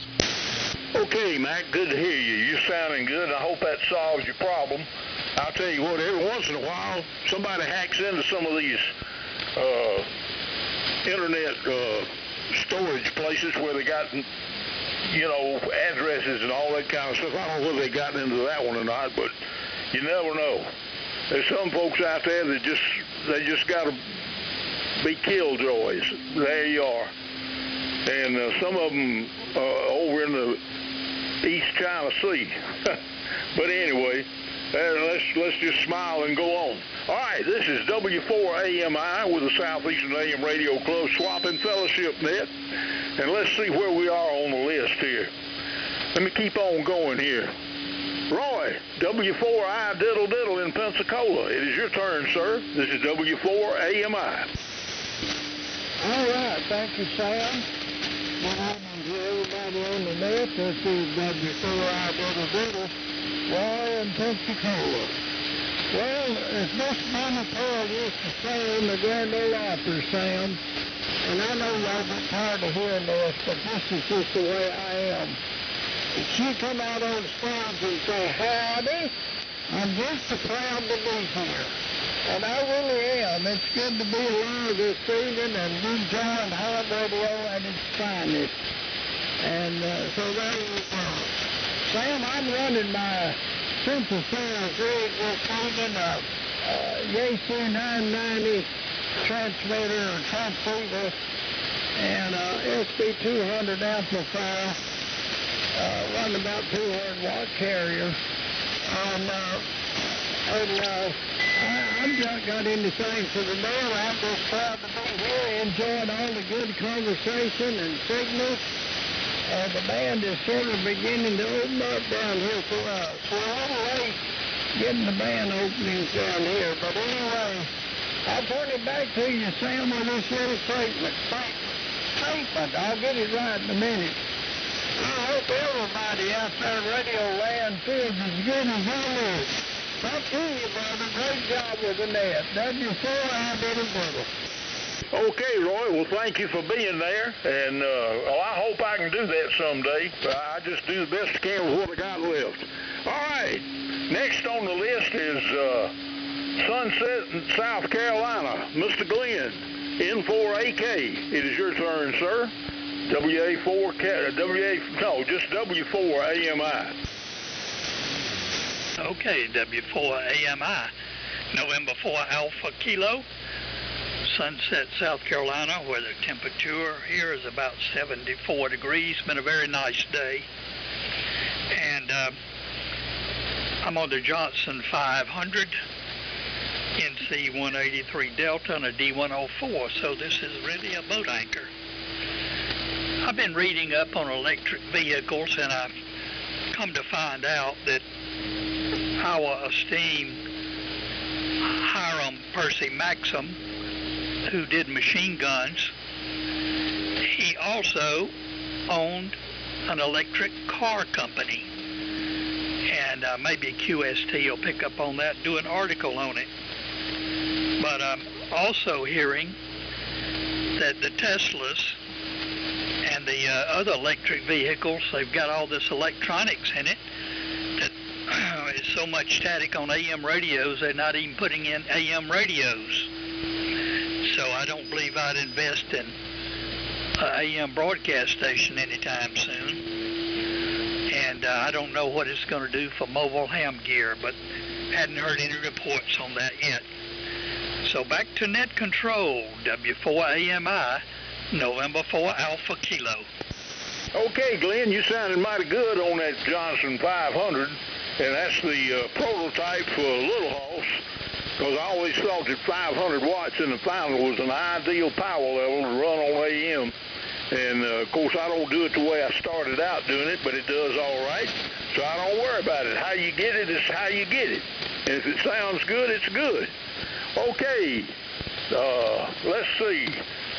Okay, Mac, good to hear you. You're sounding good, and I hope that solves your problem. I'll tell you what, every once in a while, somebody hacks into some of these internet storage places where they got addresses and all that kind of stuff. I don't know whether they got into that one or not, but you never know. There's some folks out there that just got to be killjoys. There you are. And some of them over in the East China Sea. But anyway, let's just smile and go on. All right, this is W4AMI with the Southeastern AM Radio Club Swapping Fellowship Net. And let's see where we are on the list here. Let me keep on going here. Roy, W4I Diddle Diddle in Pensacola. It is your turn, sir. This is W4AMI. All right, thank you, Sam. Good evening to everybody on the net. This is W4I Diddle Diddle. Roy in Pensacola. Well, as Miss Mama Pearl used to say in the Grand Ole Opry, Sam, and I know y'all get tired of hearing this, but this is just the way I am. If she come out on stage and say, howdy, I'm just so proud to be here. And I really am. It's good to be alive this evening and enjoying ham radio at its finest. And so there you go. Sam, I'm running my synthesizer rig this evening, Yaesu 990 transmitter or transceiver, and SB200 amplifier, running about 200 watt carrier. And I've not got anything for the mail. I'm just proud to be here, enjoying all the good conversation and signals. And the band is sort of beginning to open up down here for us. We're a little late getting the band openings down here, but anyway, I'll turn it back to you, Sam, with this little statement. I'll get it right in a minute. I hope everybody out there in Radio Land feels as good as you live. Thank you, brother. Great job with the net. W4I Diddle Diddle. Okay, Roy. Well, thank you for being there, and I hope I can do that someday. I just do the best I can with what I got left. All right. Next on the list is Sunset in South Carolina. Mr. Glenn, N4AK. It is your turn, sir. Just W4AMI. Okay, W4AMI. November 4 Alpha Kilo. Sunset, South Carolina, where the temperature here is about 74 degrees. Been a very nice day. And I'm on the Johnson 500, NC 183 Delta, and a D104, so this is really a boat anchor. I've been reading up on electric vehicles, and I've come to find out that our esteemed Hiram Percy Maxim, who did machine guns, he also owned an electric car company. And maybe QST will pick up on that and do an article on it. But I'm also hearing that the Teslas and the other electric vehicles, they've got all this electronics in it that is so much static on AM radios, they're not even putting in AM radios. So I don't believe I'd invest in an AM broadcast station anytime soon. And I don't know what it's going to do for mobile ham gear, but hadn't heard any reports on that yet. So back to net control, W4AMI, November 4 Alpha Kilo. Okay, Glenn, you sounded mighty good on that Johnson 500, and that's the prototype for Little Hoss, because I always thought that 500 watts in the final was an ideal power level to run on AM. And, of course, I don't do it the way I started out doing it, but it does all right, so I don't worry about it. How you get it is how you get it. And if it sounds good, it's good. Okay, let's see.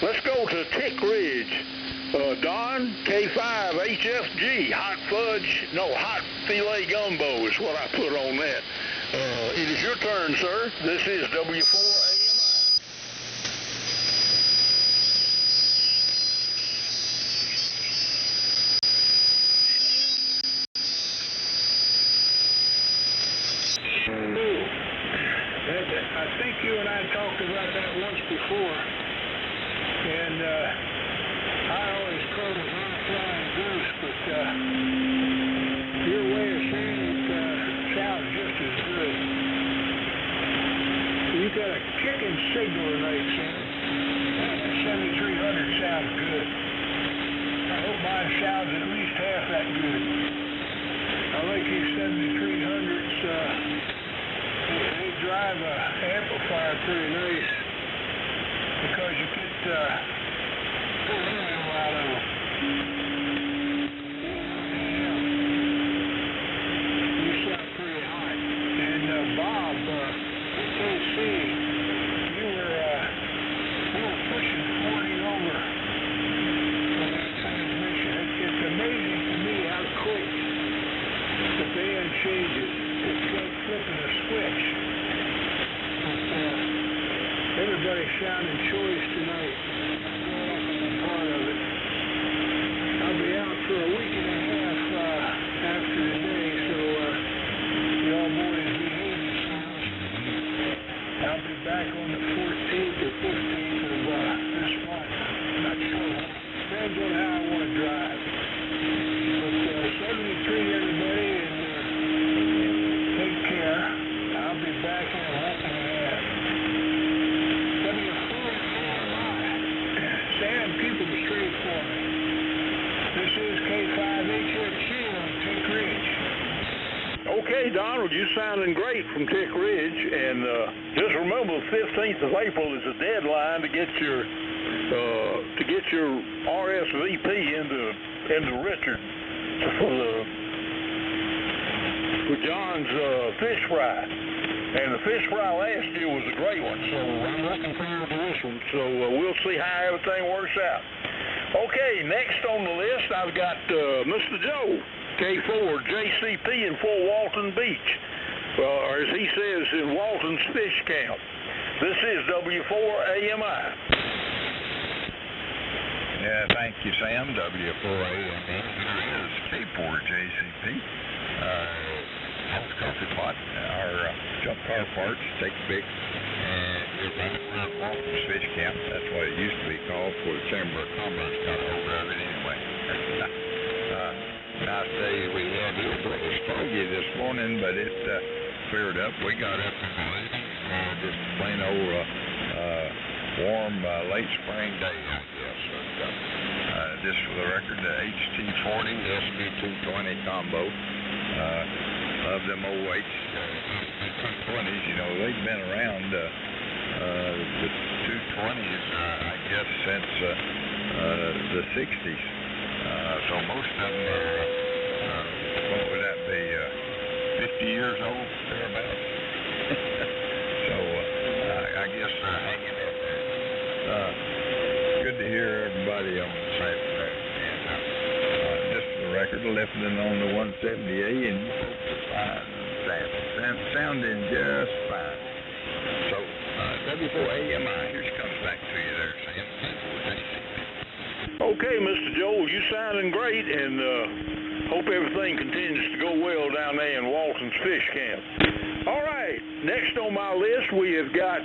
Let's go to Tick Ridge. Don, K5HFG, hot filet gumbo is what I put on that. It is your turn, sir. This is W4AMI. I think you and I talked about that once before, and I always call it high flying goose, but your way of saying it sounds just as good. You got a kicking signal tonight, Sam. That 7300 sounds good. I hope mine sounds at least half that good. I like these 7300s. They drive a amplifier pretty nice because you get full audio out of them. You sound pretty hot. And Bob, KC, you were pushing 40 over on that transmission. It's amazing to me how quick the band changes. It's like flipping a switch. But everybody's sounding choice tonight. I'm part of it. I'll be out for a week and a half after today, so y'all boys behave yourselves. I'll be back on the 14th or 15th of this month. Not sure. Depends on how I want to drive. But 73, everybody, and take care. I'll be back in a week and a half. Sam, keep it straight for me. This is K5HFC on Tick Ridge. Okay, Donald, you sounding great from Tick Ridge, and just remember the 15th of April is the deadline to get your RSVP into Richard for John's fish fry. And the fish fry last year was a great one, so I'm looking forward to this one. So we'll see how everything works out. Okay, next on the list, I've got Mr. Joe, K4, JCP in Fort Walton Beach, or as he says, in Walton's Fish Camp. This is W4AMI. Yeah, thank you, Sam. W4AMI. Here is K4 JCP. House Coffee Pot, our jump car parts, take big, and we're running around Walton's Fish Camp. That's what it used to be called before the Chamber of Commerce got hold of it anyway. Nice day. We had a little bit of foggy this morning, but it cleared up. We got up in the late, just plain old warm late spring day, I guess. Just for the record, the HT40, the SB220 combo. Of them old H220s, you know, they've been around, the 220s, I guess, since the 60s. So most of them are, what would that be, 50 years old, thereabouts. So I guess hanging in there. Good to hear everybody on the site there. And just for the record, lifting on the 170A, and you folks are fine. Sounding just fine. So, W4AMI, here she comes back to you there, Sam. Okay, Mr. Joel, you sounding great, and hope everything continues to go well down there in Walton's Fish Camp. All right, next on my list we have got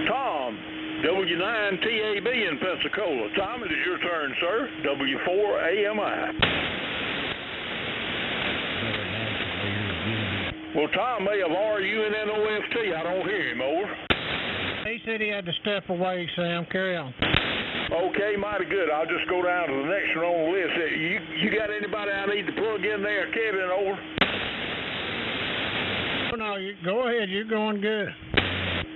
Tom, W9TAB in Pensacola. Tom, it is your turn, sir. W4AMI. Well, Tom may have RUNNOFT. I don't hear him. Over. He said he had to step away, Sam. Carry on. Okay, mighty good. I'll just go down to the next one on the list. You got anybody I need to plug in there, Kevin? Over. Oh, no, you go ahead. You're going good.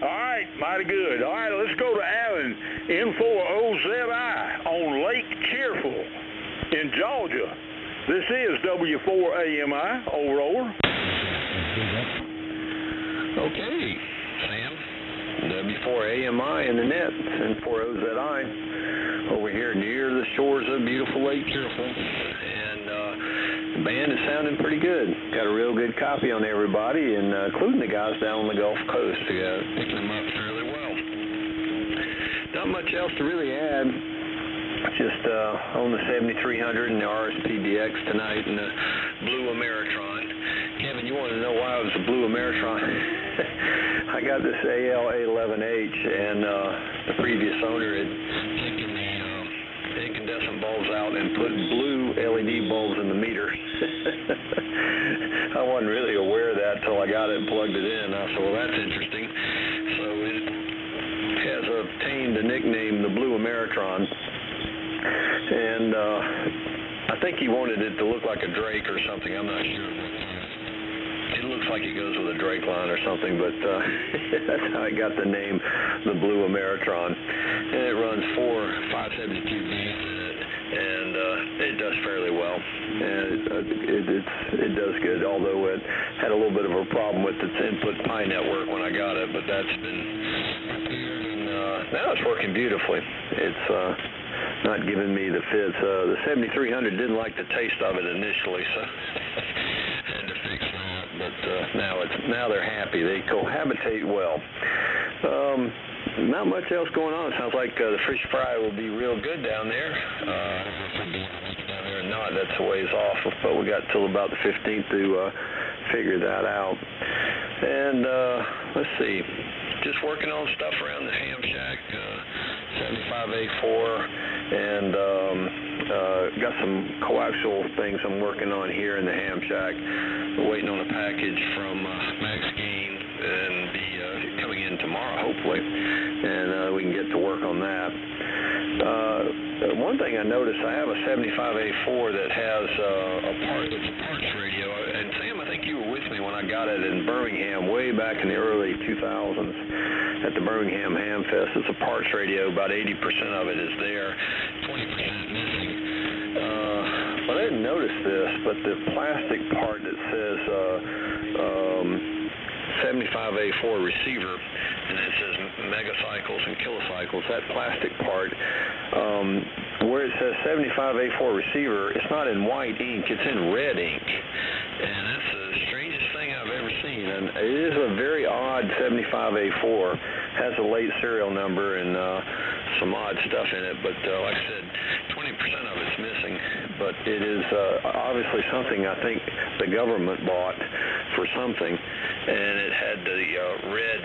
All right, mighty good. All right, let's go to Allen, N4OZI on Lake Cheerful in Georgia. This is W4AMI. Over. Okay, Sam. W4AMI in the net, N4OZI, over here near the shores of beautiful Lake Cheerful, and the band is sounding pretty good. Got a real good copy on everybody, and including the guys down on the Gulf Coast, picking them up fairly well. Not much else to really add. Just on the 7300 and the RSPDX tonight, and the Blue Ameritron. Kevin, you want to know why it was a Blue Ameritron? I got this AL-A11H, and the previous owner had taken the incandescent bulb put blue LED bulbs in the meter. I wasn't really aware of that until I got it and plugged it in. I said, well, that's interesting. So it has obtained the nickname the Blue Ameritron. And I think he wanted it to look like a Drake or something. I'm not sure. It looks like it goes with a Drake line or something, but that's how I got the name, the Blue Ameritron. And it runs 4 572 beats in it, and it does fairly well. And it does good, although it had a little bit of a problem with its input Pi network when I got it, but that's been repaired, and now it's working beautifully. It's not giving me the fits. The 7300 didn't like the taste of it initially, so had to fix that. But now they're happy. They cohabitate well. Not much else going on. Sounds like the fish fry will be real good down there. Down there or not, that's a ways off, but we got till about the 15th to figure that out. And let's see, just working on stuff around the ham shack, 75A4, and got some coaxial things I'm working on here in the ham shack. Waiting on a package from Max Gain and be coming in tomorrow, hopefully, and we can get to work on that. One thing I noticed, I have a 75A4 that has it's a parts radio, and Sam, I think you were with me when I got it in Birmingham way back in the early 2000s at the Birmingham Ham Fest. It's a parts radio, about 80% of it is there, 20% missing. I didn't notice this, but the plastic part that says 75A4 receiver, and it says megacycles and kilocycles, that plastic part, where it says 75A4 receiver, it's not in white ink, it's in red ink. And that's the strangest thing I've ever seen. And it is a very odd 75A4, has a late serial number and some odd stuff in it, but like I said, 20% of it's missing. But it is obviously something I think the government bought for something, and it had the red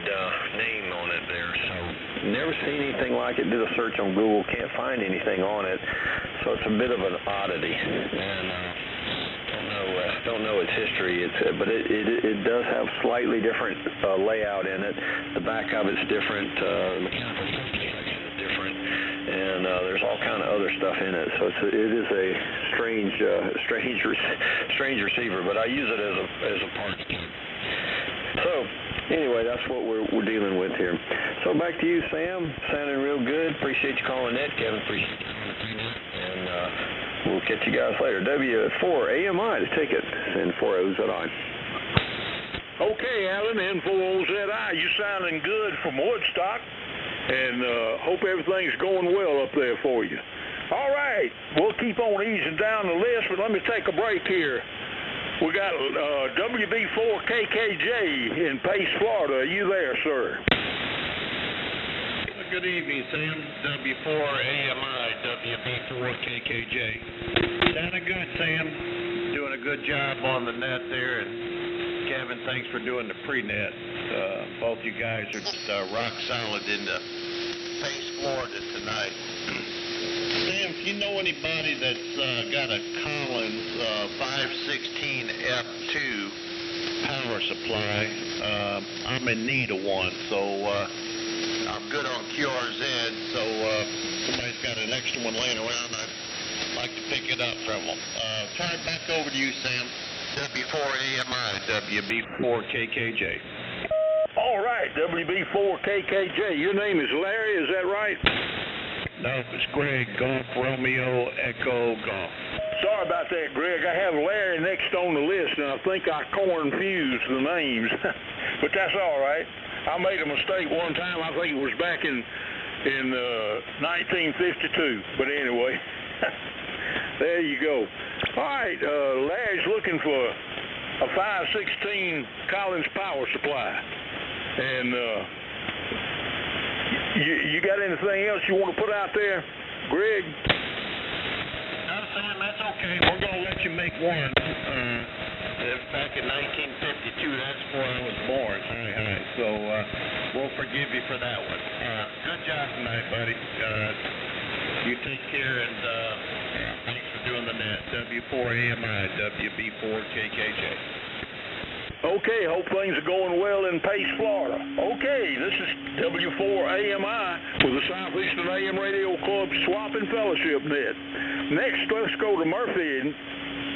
name on it there. So never seen anything like it. Did a search on Google, can't find anything on it. So it's a bit of an oddity, and don't know its history. But it does have slightly different layout in it. The back of it's different. The mechanical section is different. And there's all kind of other stuff in it, so it is a strange receiver. But I use it as a parts kit. So anyway, that's what we're dealing with here. So back to you, Sam. Sounding real good. Appreciate you calling Net, Kevin. Appreciate you calling Net, and we'll catch you guys later. W4AMI the ticket and 4OZI. Okay, Alan, N4OZI. You sounding good from Woodstock. And hope everything's going well up there for you. All right, we'll keep on easing down the list, but let me take a break here. We got WB4KKJ in Pace, Florida. Are you there, sir? Good evening, Sam. W4AMI, WB4KKJ. Sounding good, Sam. Doing a good job on the net there. And Kevin, thanks for doing the pre-net. Both you guys are just rock solid in the Pace, Florida tonight. Sam, if you know anybody that's got a Collins 516F2 power supply, I'm in need of one. So I'm good on QRZ, so somebody's got an extra one laying around, I'd like to pick it up from them. Turn it back over to you, Sam. W4AMI, WB4KKJ. All right, WB4KKJ. Your name is Larry, is that right? No, it's Greg, Golf Romeo Echo Golf. Sorry about that, Greg. I have Larry next on the list, and I think I confused the names. But that's all right. I made a mistake one time. I think it was back in 1952. But anyway, there you go. All right, Larry's looking for a 516 Collins power supply. And you got anything else you want to put out there, Greg? No, Sam, that's okay. We're going to let you make one. Back in 1952, that's before I was born. Hi. So we'll forgive you for that one. Good job tonight, buddy. You take care, and thanks for doing the net, W4AMI, WB4KKJ. Okay, hope things are going well in Pace, Florida. Okay, this is W4AMI with the Southeastern AM Radio Club Swap and Fellowship Net. Next, let's go to Murphy,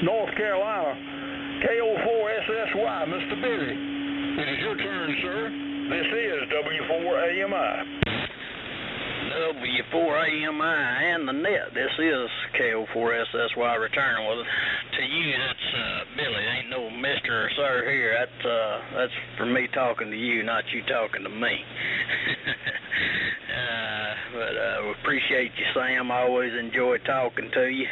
North Carolina. KO4SSY, Mr. Billy. It is your turn, sir. This is W4AMI. W4AMI and the net. This is KO4SSY returning. Well, to you, that's Billy. Ain't no Mr. or Sir here. That's for me talking to you, not you talking to me. But we appreciate you, Sam. I always enjoy talking to you.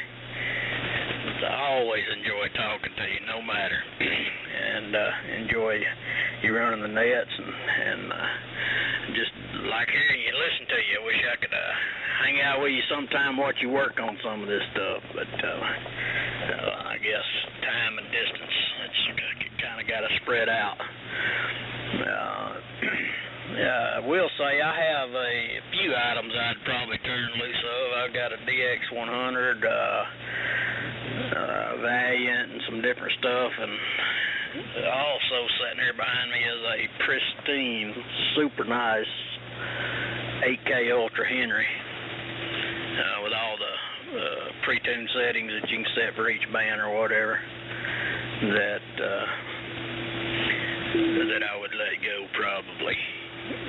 I always enjoy talking to you, no matter. And enjoy you running the nets and just like hearing you, listen to you. I wish I could hang out with you sometime, watch you work on some of this stuff. But I guess time and distance, it's kind of got to spread out. I will say I have a few items I'd probably turn loose of. I've got a DX100, Valiant, and some different stuff, and also sitting here behind me is a pristine, super nice 8K Ultra Henry with all the pre-tuned settings that you can set for each band or whatever that I would let go probably.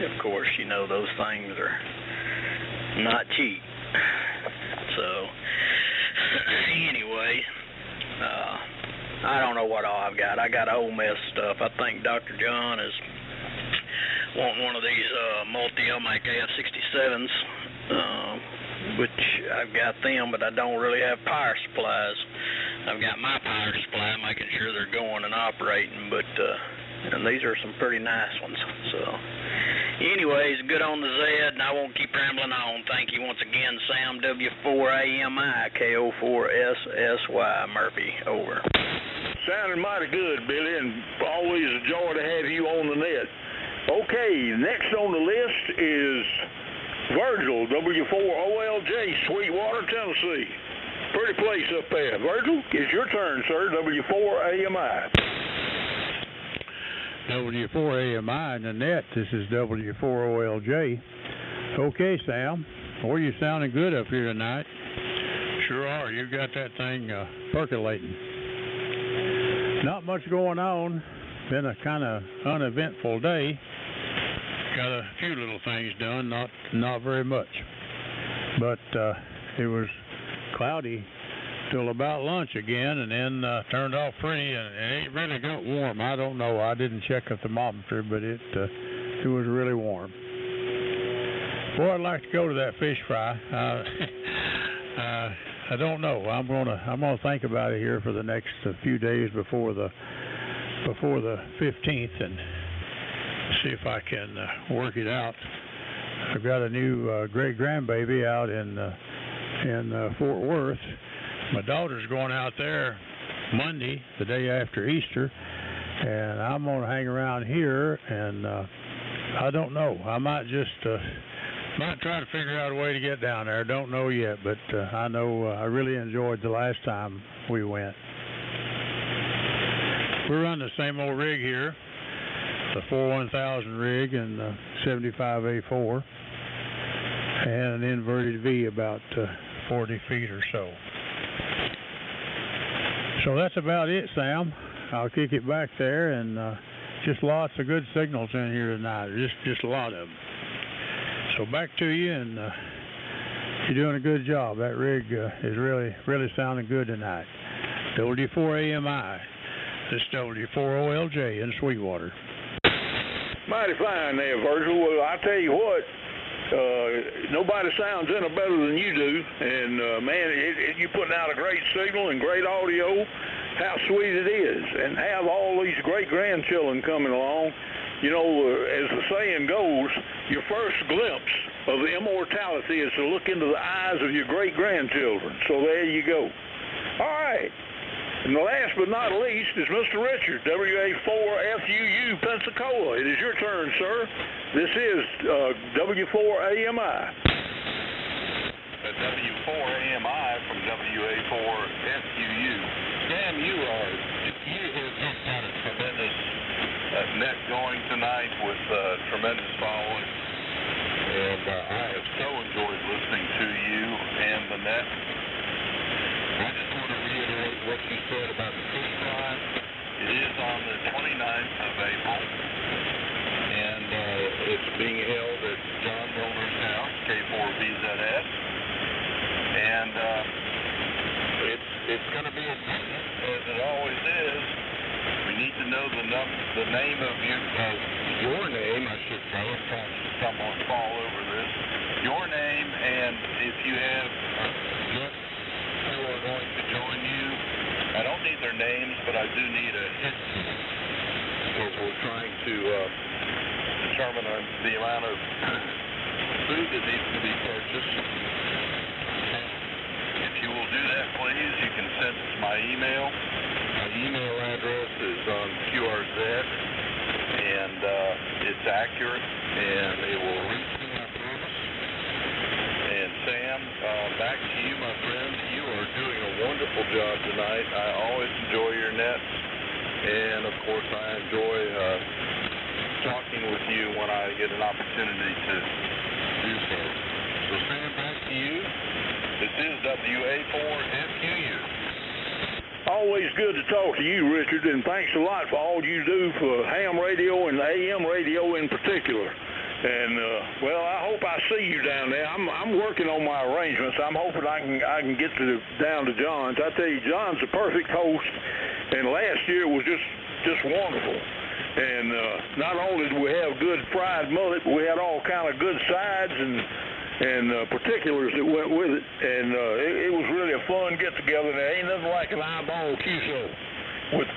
Of course, you know those things are not cheap. So anyway, I don't know what all I've got. I got a whole mess of stuff. I think Dr. John is wanting one of these multi-Omic AF67s, which I've got them, but I don't really have power supplies. I've got my power supply, making sure they're going and operating, but and these are some pretty nice ones. So anyways, good on the Z, and I won't keep rambling on. Thank you once again, Sam, W4AMI, KO4SSY, Murphy, over. Sounding mighty good, Billy, and always a joy to have you on the net. Okay, next on the list is Virgil, W4OLJ, Sweetwater, Tennessee. Pretty place up there. Virgil, it's your turn, sir, W4AMI. W4AMI and the net, this is W4OLJ. Okay, Sam, boy, you sounding good up here tonight. Sure are. You got that thing percolating. Not much going on. Been a kind of uneventful day. Got a few little things done, not very much. But it was cloudy till about lunch again, and then turned off pretty, and it really got warm. I don't know. I didn't check a thermometer, but it was really warm. Boy, I'd like to go to that fish fry. I don't know. I'm gonna think about it here for the next few days before the 15th, and see if I can work it out. I've got a new great grandbaby out in Fort Worth. My daughter's going out there Monday, the day after Easter, and I'm going to hang around here, and I don't know. I might just might try to figure out a way to get down there. Don't know yet, but I know I really enjoyed the last time we went. We run the same old rig here, the 41000 rig and the 75A4, and an inverted V about 40 feet or so. So that's about it, Sam. I'll kick it back there, and just lots of good signals in here tonight. Just a lot of them. So back to you, and you're doing a good job. That rig is really sounding good tonight. W4AMI. This is W4OLJ in Sweetwater. Mighty fine there, Virgil. Well, I tell you what, nobody sounds any better than you do, and man, you're putting out a great signal and great audio. How sweet it is, and have all these great grandchildren coming along. You know, as the saying goes, your first glimpse of the immortality is to look into the eyes of your great grandchildren. So there you go. All right. And last but not least is Mr. Richard, WA4FUU, Pensacola. It is your turn, sir. This is W4AMI. W4AMI from WA4FQU. Sam, you have just had a tremendous net going tonight with tremendous following. And I have so enjoyed listening to you and the net. I just want to reiterate what you said about the fish fry. It is on the 29th of April, and it's being held at John Milner's house, K4VZS, and it's going to be a segment, as it always is. We need to know the name of your name, I should say. I'm trying to someone fall over this. Your name, and if you have guests who are going to join you. I don't need their names, but I do need a hit because we're trying to determine the amount of food that needs to be purchased. If you will do that, please, you can send it to my email. My email address is on QRZ, and it's accurate, and it will reach me, I promise. And Sam, back to you, my friend. You are doing a wonderful job tonight. I always enjoy your nets, and of course I enjoy talking with you when I get an opportunity to do so. So Sam, back to you. This is WA4FQU. Always good to talk to you, Richard, and thanks a lot for all you do for ham radio and AM radio in particular. And well, I hope I see you down there. I'm working on my arrangements. I'm hoping I can get down to John's. I tell you, John's a perfect host, and last year was just wonderful. And not only did we have good fried mullet, but we had all kind of good sides and particulars that went with it. And it was really a fun get together. There ain't nothing like an eyeball queso with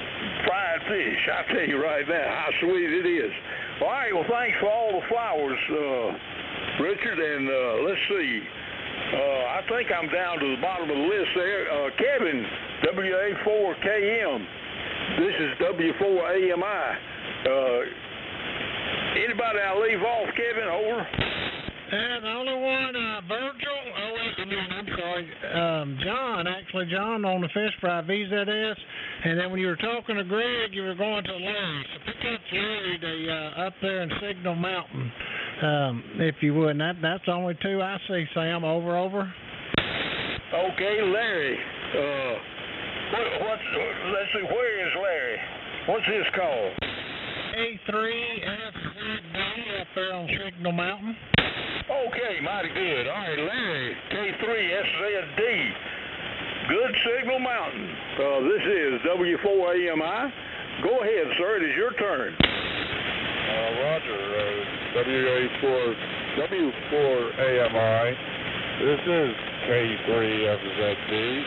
fried fish. I tell you right now how sweet it is. All right, well, thanks for all the flowers, Richard, and let's see. I think I'm down to the bottom of the list there. Kevin, WA4KM. This is W4AMI. Anybody I leave off, Kevin? Over. And the only one, Virgil, I'm sorry, John on the fish fry, VZS, and then when you were talking to Greg, you were going to Larry. So pick up Larry up there in Signal Mountain, if you would. And that's the only two I see, Sam. Over. Okay, Larry. Let's see, where is Larry? What's his call? K3SZD up there on Signal Mountain. Okay, mighty good. All right, Larry, K3SZD, good Signal Mountain. This is W4AMI. Go ahead, sir. It is your turn. Roger. W4AMI. This is K3FZD.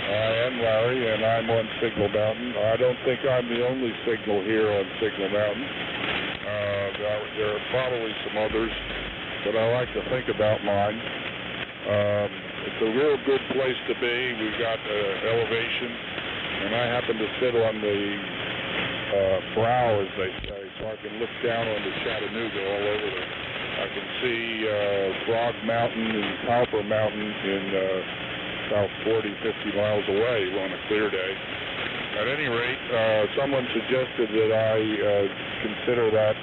I am Larry, and I'm on Signal Mountain. I don't think I'm the only signal here on Signal Mountain. There are probably some others, but I like to think about mine. It's a real good place to be. We've got elevation, and I happen to sit on the brow, as they say, so I can look down onto Chattanooga all over there. I can see Frog Mountain and Copper Mountain in about 40, 50 miles away on a clear day. At any rate, someone suggested that I consider that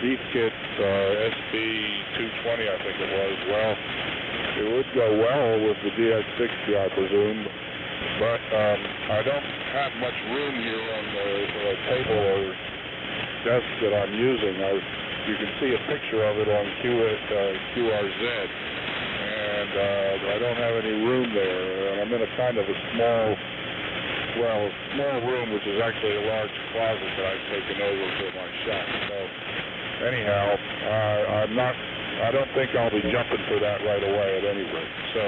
Deep Kit SB220, I think it was. Well, it would go well with the DX60, I presume, but I don't have much room here on the table or desk that I'm using. You can see a picture of it on QRZ, and I don't have any room there. And I'm in a kind of a small room, which is actually a large closet that I've taken over for my shop. So anyhow, I don't think I'll be jumping for that right away at any rate. So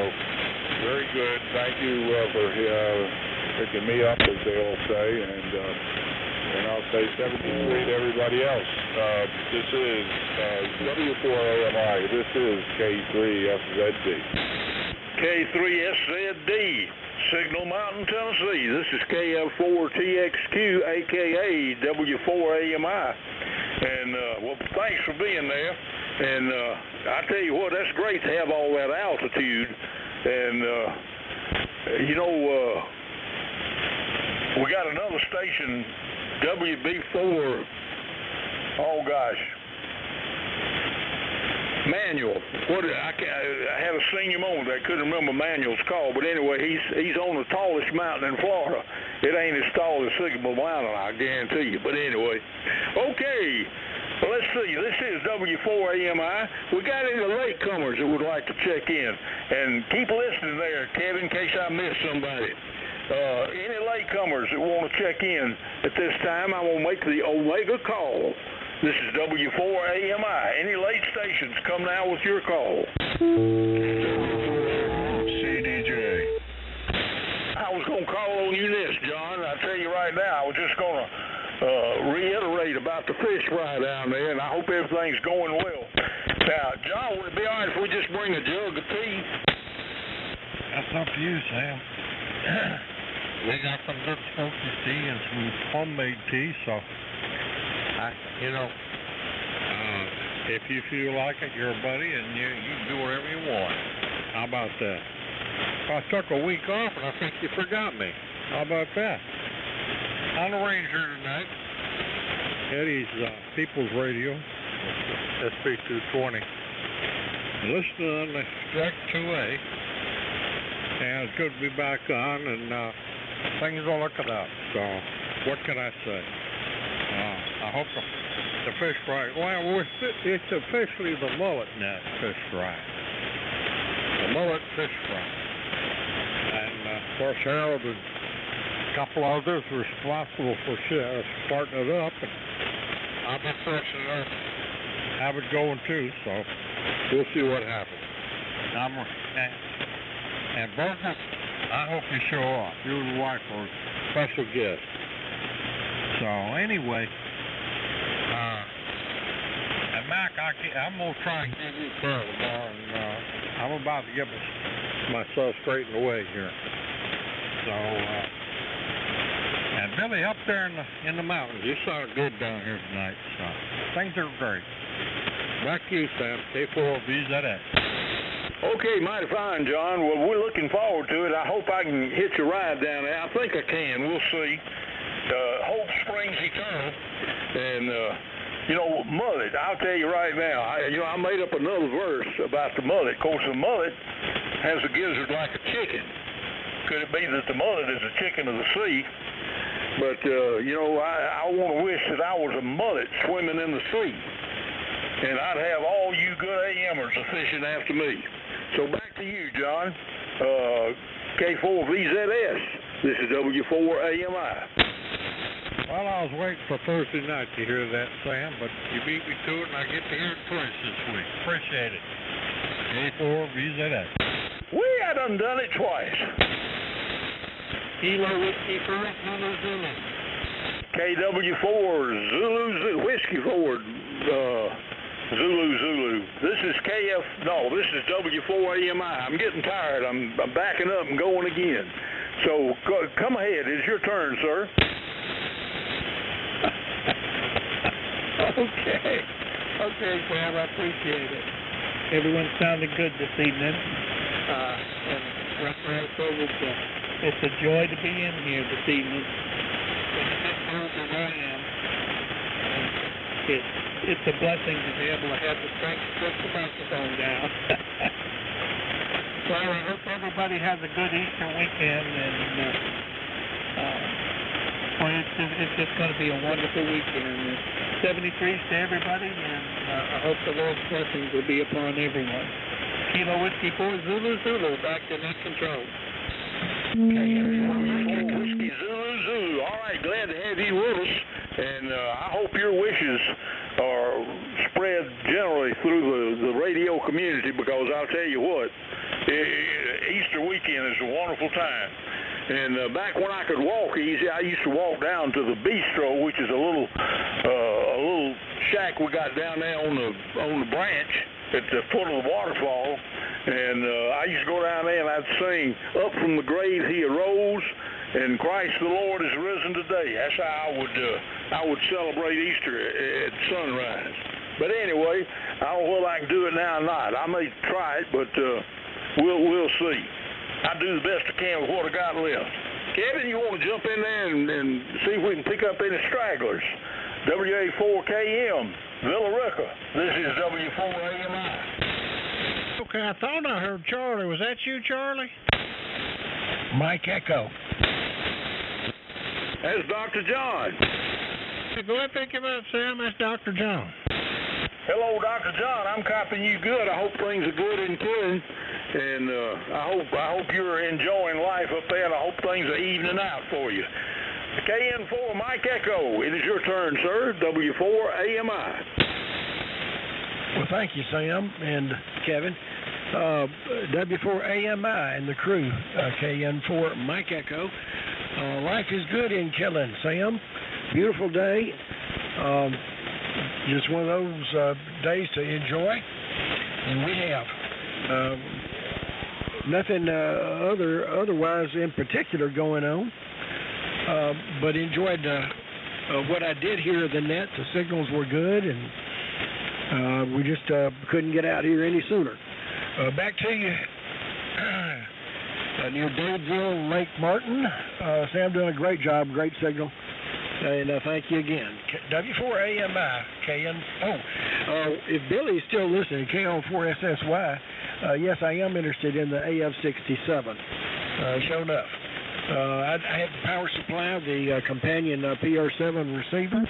very good. Thank you for picking me up, as they all say, and I'll say 73 to everybody else. This is W4AMI. This is K3FZD. K3SZD, Signal Mountain, Tennessee. This is KF4TXQ, a.k.a. W4AMI. And, well, thanks for being there. And I tell you what, that's great to have all that altitude. And we got another station, WB4. Oh gosh, Manuel. I had a senior moment. I couldn't remember Manuel's call, but anyway, he's on the tallest mountain in Florida. It ain't as tall as Sycamore Mountain, I guarantee you. But anyway, okay. Well, let's see. This is W4AMI. We got any latecomers that would like to check in, and keep listening there, Kevin, in case I missed somebody. Any latecomers that want to check in at this time, I'm going to make the Omega call. This is W4AMI. Any late stations, come now with your call. CDJ. I was going to call on you next, John. I tell you right now, I was just going to reiterate about the fish fry down there, and I hope everything's going well. Now, John, would it be all right if we just bring a jug of tea? That's up to you, Sam. We got some good smoky tea and some homemade tea, so, if you feel like it, you're a buddy, and you can do whatever you want. How about that? I took a week off, and I think you forgot me. How about that? On the Ranger tonight, Eddie's People's Radio, SB220. Listening on the Jack 2A, and it's good to be back on, and things are looking up, so what can I say? I hope the fish fry, well, it's officially the Mullet Net fish fry. The Mullet fish fry. And, of course, Harold and a couple others were responsible for starting it up, and I'll be fortunate enough to have it going too, so we'll see what happens. And Burgess, I hope you show up. You and your wife are a special guest. So anyway, and Mac, I'm going to try and give you a call tomorrow, and I'm about to get myself straightened away here. So, and Billy, up there in the mountains, you sound good down here tonight, so things are great. Back to you, Sam, K4VZX. Okay, mighty fine, John. Well, we're looking forward to it. I hope I can hitch a ride down there. I think I can. We'll see. Hope springs eternal. And, mullet, I'll tell you right now, I made up another verse about the mullet. Of course, the mullet has a gizzard like a chicken. Could it be that the mullet is a chicken of the sea? But, I want to wish that I was a mullet swimming in the sea. And I'd have all you good AMers fishing after me. So back to you, John. K4VZS. This is W4AMI. Well, I was waiting for Thursday night to hear that, Sam, but you beat me to it, and I get to hear it twice this week. Appreciate it. K4VZS. I done it twice. Kilo Whiskey First, Zulu Zulu. KW4 Zulu Whiskey Forward. Zulu Zulu. This is this is W4AMI. I'm getting tired. I'm backing up and going again. So come ahead. It's your turn, sir. Okay, Sam, I appreciate it. Everyone's sounding good this evening. It's a joy to be in here this evening. It's a blessing to be able to have the strength to put the microphone down. Well, I hope everybody has a good Easter weekend, and it's just going to be a wonderful weekend. 73s to everybody, and I hope the Lord's blessings will be upon everyone. Kilo Whiskey 4 Zulu Zulu, back to net control. Whiskey Zulu Zulu. All right, glad to have you with us, and I hope your wishes are spread generally through the radio community, because I'll tell you what, Easter weekend is a wonderful time. And back when I could walk easy, I used to walk down to the bistro, which is a little shack we got down there on the branch at the foot of the waterfall. And I used to go down there and I'd sing, "Up from the grave he arose, and Christ the Lord is risen today." That's how I would celebrate Easter at sunrise. But anyway, I don't know whether I can do it now or not. I may try it, but we'll see. I do the best I can with what I got left. Kevin, you want to jump in there and see if we can pick up any stragglers? WA4KM, Villa Rica. This is W4AMI. Okay, I thought I heard Charlie. Was that you, Charlie? Mike Echo. That's Dr. John. Go ahead and pick him up, Sam. That's Dr. John. Hello, Dr. John. I'm copying you good. I hope things are good in Killen. And I hope you're enjoying life up there, and I hope things are evening out for you. KN4, Mike Echo. It is your turn, sir. W4AMI. Well, thank you, Sam and Kevin. W4AMI and the crew. KN4, Mike Echo. Life is good in Killen, Sam. Beautiful day. Just one of those days to enjoy. And we have nothing otherwise in particular going on. But enjoyed what I did here at the net. The signals were good, and we just couldn't get out here any sooner. Back to you near Dadeville, Lake Martin. Sam doing a great job, great signal. And thank you again. W4AMI, KN. If Billy's still listening, KN4SSY, yes, I am interested in the AF67. Sure enough. I had the power supply of the companion PR7 receiver,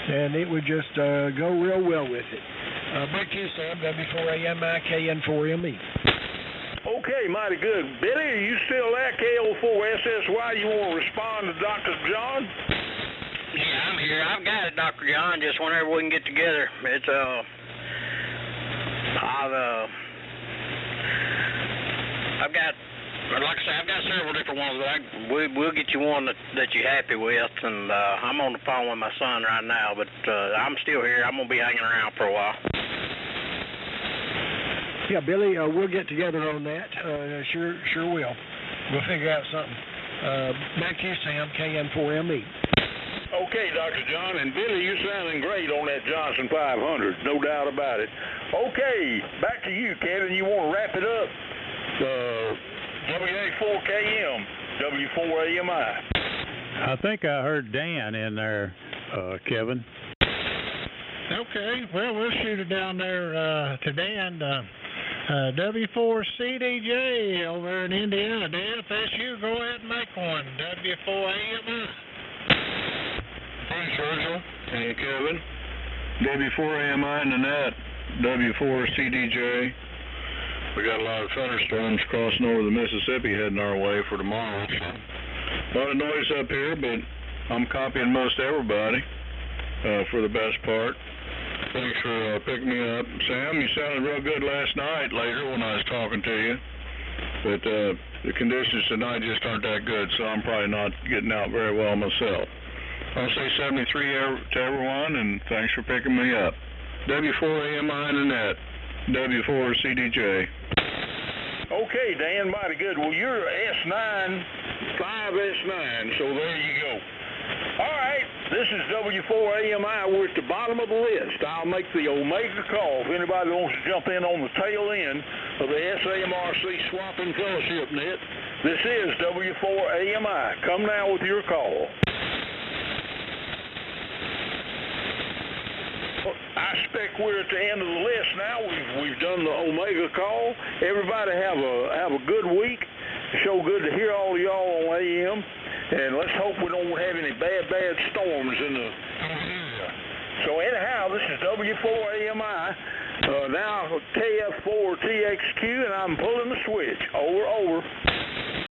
and it would just go real well with it. Back to you, Sam, W4AMI, KN4ME. Okay, mighty good. Billy, are you still there? KO4SSY, you want to respond to Dr. John? Yeah, I'm here. I've got it, Dr. John, just whenever we can get together. It's, I've got, like I say, I've got several different ones, but we'll get you one that you're happy with, and I'm on the phone with my son right now, but I'm still here. I'm going to be hanging around for a while. Yeah, Billy, we'll get together on that. Sure will. We'll figure out something. Back to you, Sam, KN4ME. Okay, Dr. John, and Billy, you're sounding great on that Johnson 500, no doubt about it. Okay, back to you, Kevin. You want to wrap it up? WA4KM, W4AMI. I think I heard Dan in there, Kevin. Okay, well, we'll shoot it down there to Dan. W4CDJ over in Indiana. Dan, if that's you, go ahead and make one. W4AMI. Thanks, Virgil. Hey, Kevin. W4AMI in the net. W4CDJ. We got a lot of thunderstorms crossing over the Mississippi heading our way for tomorrow. So. A lot of noise up here, but I'm copying most everybody for the best part. Thanks for picking me up. Sam, you sounded real good last night later when I was talking to you. But the conditions tonight just aren't that good, so I'm probably not getting out very well myself. I'll say 73 to everyone, and thanks for picking me up. W4AMI in the net. W4CDJ. Okay, Dan, mighty good. Well, you're S9, 5S9, so there you go. All right, this is W4AMI. We're at the bottom of the list. I'll make the Omega call if anybody wants to jump in on the tail end of the SAMRC Swapping Fellowship Net. This is W4AMI. Come now with your call. I expect we're at the end of the list now. We've done the Omega call. Everybody have a good week. So good to hear all of y'all on AM. And let's hope we don't have any bad storms in the area. So anyhow, this is W4AMI. Now KF4TXQ, and I'm pulling the switch. Over.